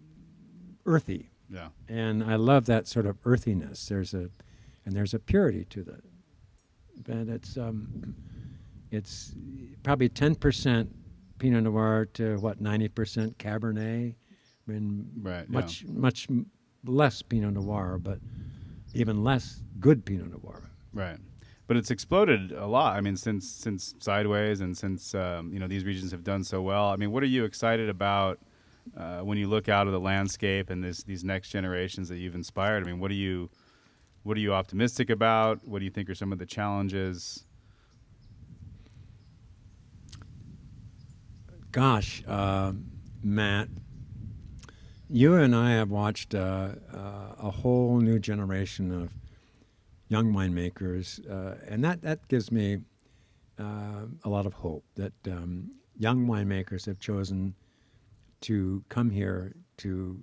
earthy. Yeah. And I love that sort of earthiness. There's a purity to that. But it's probably 10% Pinot Noir to 90% Cabernet. I mean, Right, much less Pinot Noir, but even less good Pinot Noir. Right. But it's exploded a lot. I mean, since Sideways and since these regions have done so well. I mean, what are you excited about when you look out of the landscape and these next generations that you've inspired? I mean, what are you optimistic about? What do you think are some of the challenges? Gosh, Matt, you and I have watched a whole new generation of young winemakers, and that gives me a lot of hope that young winemakers have chosen to come here to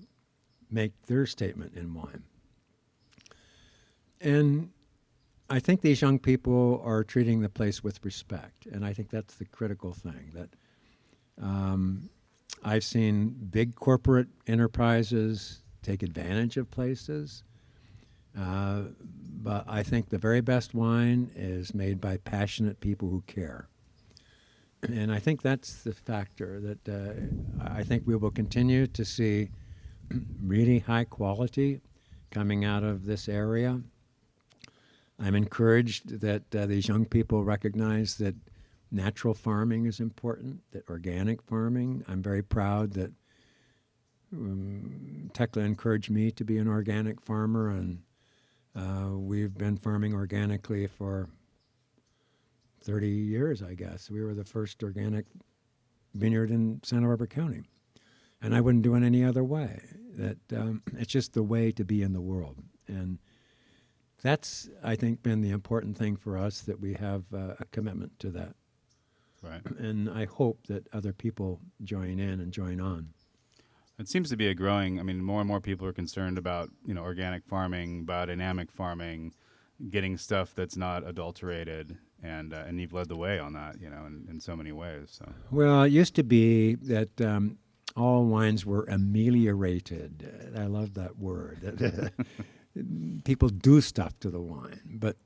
make their statement in wine. And I think these young people are treating the place with respect, and I think that's the critical thing. That I've seen big corporate enterprises take advantage of places, but I think the very best wine is made by passionate people who care. And I think that's the factor that I think we will continue to see really high quality coming out of this area. I'm encouraged that these young people recognize that natural farming is important, that organic farming. I'm very proud that Tekla encouraged me to be an organic farmer, and we've been farming organically for 30 years, I guess. We were the first organic vineyard in Santa Barbara County, and I wouldn't do it any other way. That it's just the way to be in the world, and that's, I think, been the important thing for us, that we have a commitment to that. Right. And I hope that other people join in and join on. It seems to be a growing. I mean, more and more people are concerned about organic farming, biodynamic farming, getting stuff that's not adulterated, and you've led the way on that, in so many ways. So. Well, it used to be that all wines were ameliorated. I love that word. People do stuff to the wine, but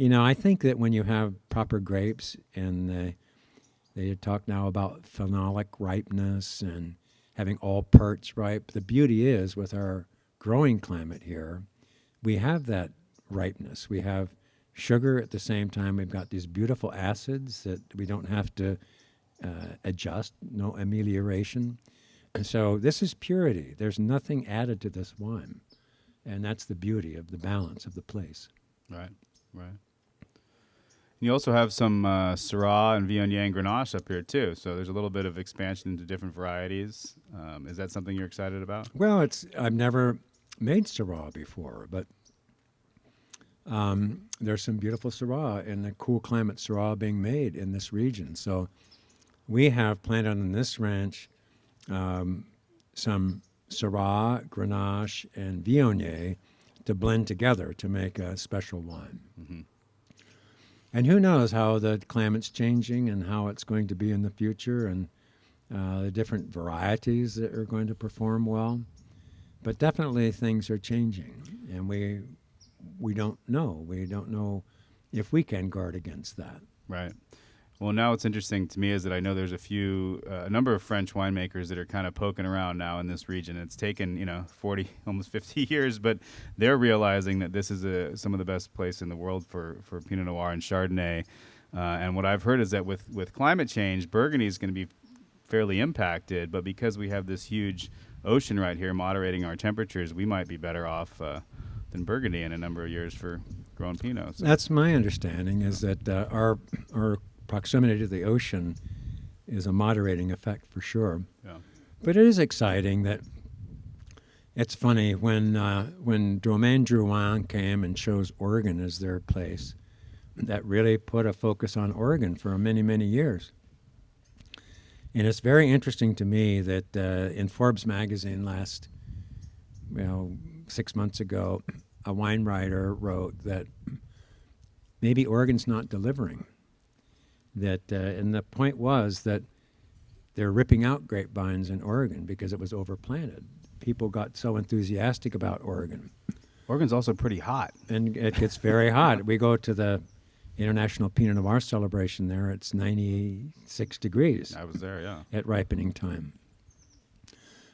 I think that when you have proper grapes, and they talk now about phenolic ripeness and having all parts ripe. The beauty is, with our growing climate here, we have that ripeness. We have sugar at the same time. We've got these beautiful acids that we don't have to adjust, no amelioration. And so this is purity. There's nothing added to this wine. And that's the beauty of the balance of the place. Right. You also have some Syrah and Viognier and Grenache up here, too. So there's a little bit of expansion into different varieties. Is that something you're excited about? Well, I've never made Syrah before, but there's some beautiful Syrah and the cool climate Syrah being made in this region. So we have planted on this ranch some Syrah, Grenache, and Viognier to blend together to make a special wine. Mm-hmm. And who knows how the climate's changing and how it's going to be in the future, and the different varieties that are going to perform well. But definitely things are changing, and we don't know. We don't know if we can guard against that. Right. Well, now what's interesting to me is that I know there's a number of French winemakers that are kind of poking around now in this region. It's taken, 40, almost 50 years, but they're realizing that this is some of the best place in the world for Pinot Noir and Chardonnay. And what I've heard is that with climate change, Burgundy is going to be fairly impacted, but because we have this huge ocean right here moderating our temperatures, we might be better off than Burgundy in a number of years for growing Pinot. So. That's my understanding, is that our proximity to the ocean is a moderating effect for sure. Yeah. But it is exciting that it's funny when Domaine Drouin came and chose Oregon as their place, that really put a focus on Oregon for many, many years. And it's very interesting to me that in Forbes magazine 6 months ago, a wine writer wrote that maybe Oregon's not delivering. And the point was that they're ripping out grapevines in Oregon because it was overplanted. People got so enthusiastic about Oregon. Oregon's also pretty hot. And it gets very hot. We go to the International Pinot Noir celebration there. It's 96 degrees. I was there, yeah. At ripening time.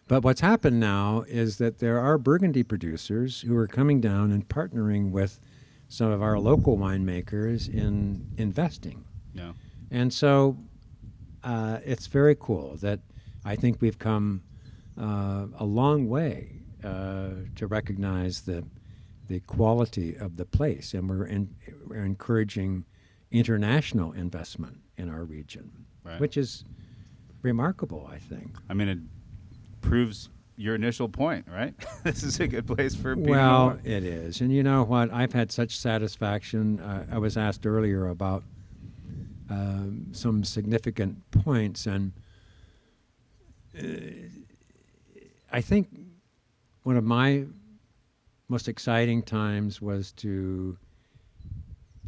But what's happened now is that there are Burgundy producers who are coming down and partnering with some of our local winemakers in investing. Yeah. And so it's very cool that I think we've come a long way to recognize the quality of the place, and we're encouraging international investment in our region, right. Which is remarkable, I think. I mean, it proves your initial point, right? This is a good place for Pinot Well, Noir. it is. And you know what? I've had such satisfaction. I was asked earlier about some significant points. And I think one of my most exciting times was to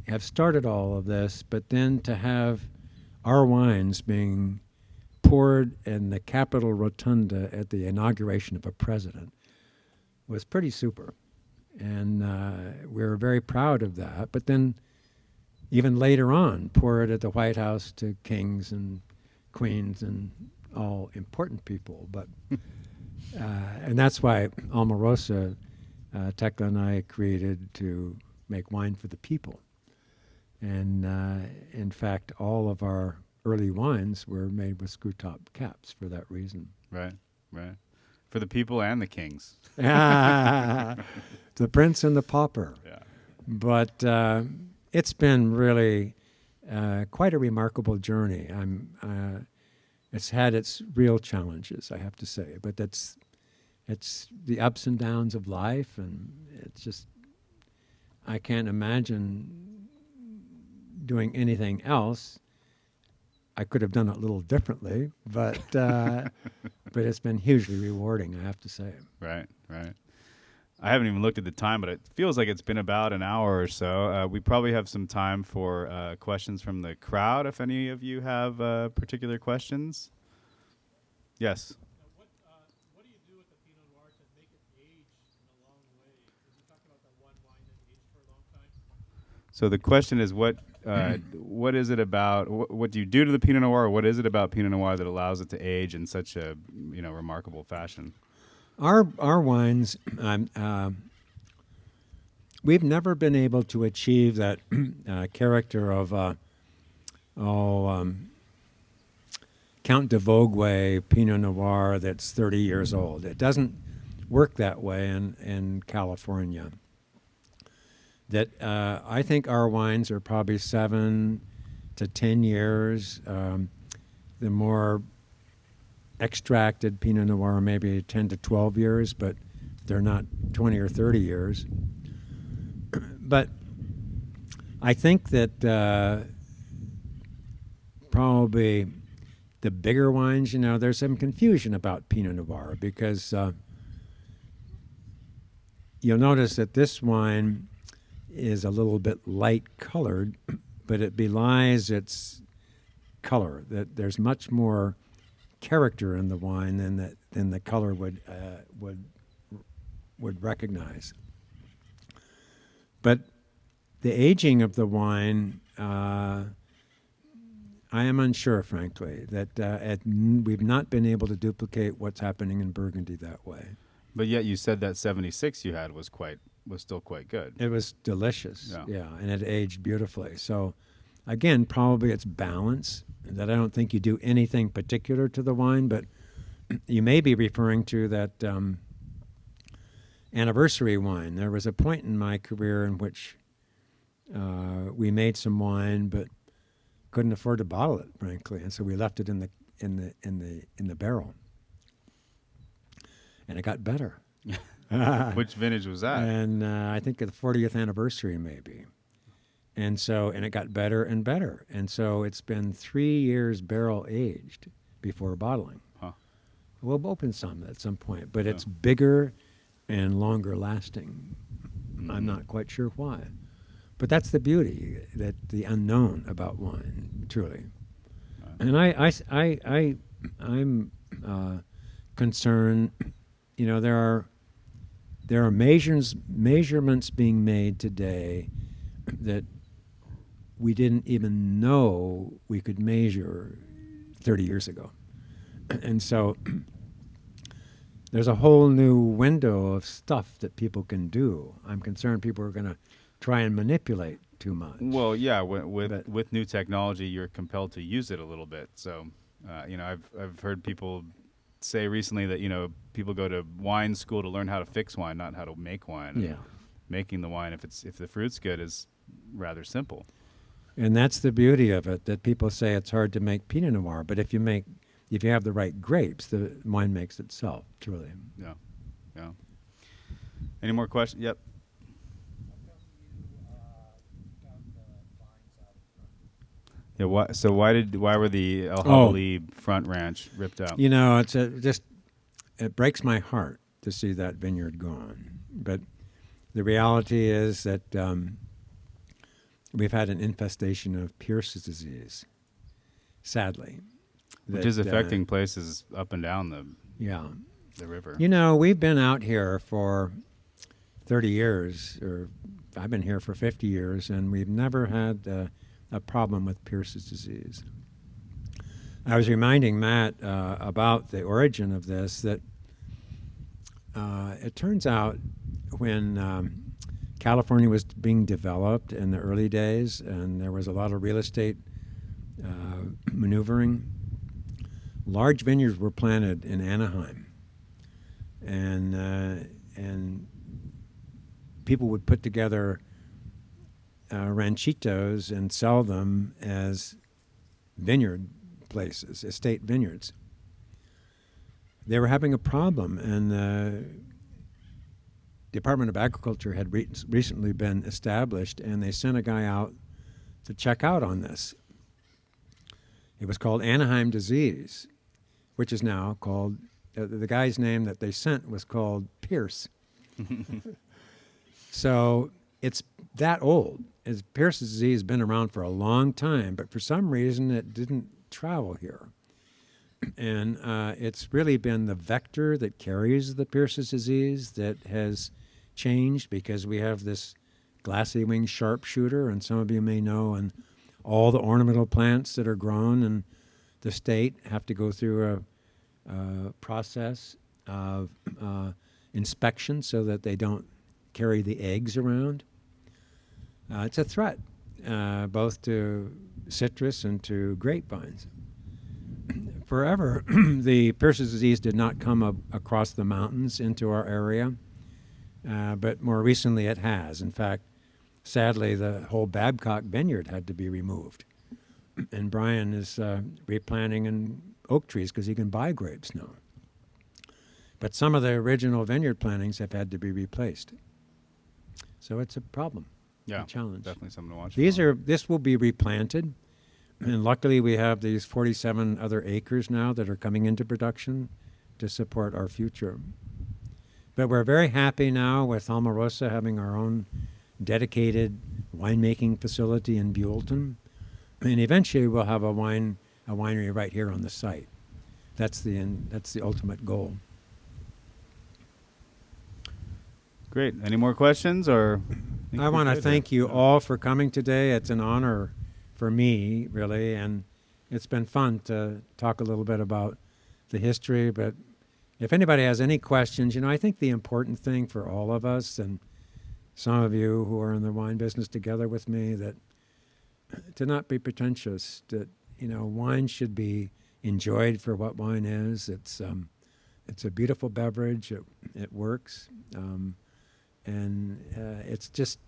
have started all of this, but then to have our wines being poured in the Capitol Rotunda at the inauguration of a president was pretty super. And we were very proud of that. But then even later on, pour it at the White House to kings and queens and all important people. But and that's why Almarosa, Tekla and I created to make wine for the people. And in fact, all of our early wines were made with screw-top caps for that reason. Right, right. For the people and the kings. The prince and the pauper. Yeah. But it's been really quite a remarkable journey. It's had its real challenges, I have to say, but it's the ups and downs of life, and it's just, I can't imagine doing anything else. I could have done it a little differently, but but it's been hugely rewarding, I have to say. Right, right. I haven't even looked at the time, but it feels like it's been about an hour or so. We probably have some time for questions from the crowd, if any of you have particular questions. Yes. What do you do with the Pinot Noir to make it age in a long way? Because you talked about that one wine that aged for a long time. So the question is, what is it about? What do you do to the Pinot Noir? Or what is it about Pinot Noir that allows it to age in such a remarkable fashion? Our wines, we've never been able to achieve that character of Count de Vogüé Pinot Noir that's 30 years old. It doesn't work that way in California. That I think our wines are probably 7 to 10 years. The more extracted Pinot Noir maybe 10 to 12 years, but they're not 20 or 30 years. But I think that probably the bigger wines, there's some confusion about Pinot Noir because you'll notice that this wine is a little bit light colored, but it belies its color. That there's much more character in the wine than the color would recognize. But the aging of the wine, I am unsure, frankly, that we've not been able to duplicate what's happening in Burgundy that way. But yet you said that 76 you had was still quite good. It was delicious, yeah, and it aged beautifully. So, again, probably it's balance, that I don't think you do anything particular to the wine, but you may be referring to that anniversary wine. There was a point in my career in which we made some wine, but couldn't afford to bottle it, frankly, and so we left it in the barrel, and it got better. Which vintage was that? And I think the 40th anniversary, maybe. And it got better and better. And so it's been 3 years barrel aged before bottling. Huh. We'll open some at some point, but it's bigger and longer lasting. I'm not quite sure why. But that's the beauty, that the unknown about wine, truly. And I'm concerned, there are measurements being made today that we didn't even know we could measure 30 years ago. And so there's a whole new window of stuff that people can do. I'm concerned people are going to try and manipulate too much. Well, yeah, with new technology, you're compelled to use it a little bit. So, I've heard people say recently that people go to wine school to learn how to fix wine, not how to make wine. Yeah. Making the wine, if the fruit's good, is rather simple. And that's the beauty of it, that people say it's hard to make Pinot Noir, but if you have the right grapes, the wine makes itself, truly. Yeah, yeah. Any more questions? Yep. Yeah. Why were the El Javali front ranch ripped out? You know, it breaks my heart to see that vineyard gone. But the reality is that we've had an infestation of Pierce's disease, sadly. Which is affecting places up and down the river. You know, we've been out here for 30 years, or I've been here for 50 years, and we've never had a problem with Pierce's disease. I was reminding Matt about the origin of this, that it turns out when California was being developed in the early days, and there was a lot of real estate maneuvering, large vineyards were planted in Anaheim, and people would put together ranchitos and sell them as vineyard places, estate vineyards. They were having a problem, and the Department of Agriculture had recently been established, and they sent a guy out to check out on this. It was called Anaheim disease, which is now called, the guy's name that they sent was called Pierce. So it's that old. Pierce's disease has been around for a long time, but for some reason it didn't travel here. And it's really been the vector that carries the Pierce's disease that has changed, because we have this glassy winged sharpshooter, and some of you may know, and all the ornamental plants that are grown in the state have to go through a process of inspection so that they don't carry the eggs around. It's a threat, both to citrus and to grapevines. Forever, the Pierce's disease did not come across the mountains into our area, but more recently it has. In fact, sadly, the whole Babcock vineyard had to be removed. And Brian is replanting in oak trees because he can buy grapes now. But some of the original vineyard plantings have had to be replaced. So it's a problem, a challenge. Definitely something to watch. This will be replanted. And luckily we have these 47 other acres now that are coming into production to support our future. But we're very happy now with Almarosa having our own dedicated winemaking facility in Buellton. And eventually we'll have a winery right here on the site. That's the ultimate goal. Great. Any more questions? I want to thank you all for coming today. It's an honor for me, really, and it's been fun to talk a little bit about the history. But if anybody has any questions, I think the important thing for all of us, and some of you who are in the wine business together with me, that to not be pretentious, that wine should be enjoyed for what wine is. It's a beautiful beverage. It works. And it's just,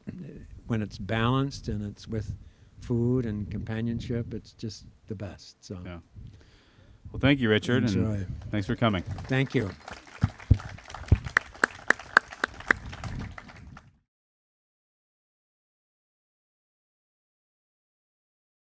when it's balanced and it's with food and companionship, it's just the best. So, yeah. Well, thank you, Richard, and thanks for coming. Thank you.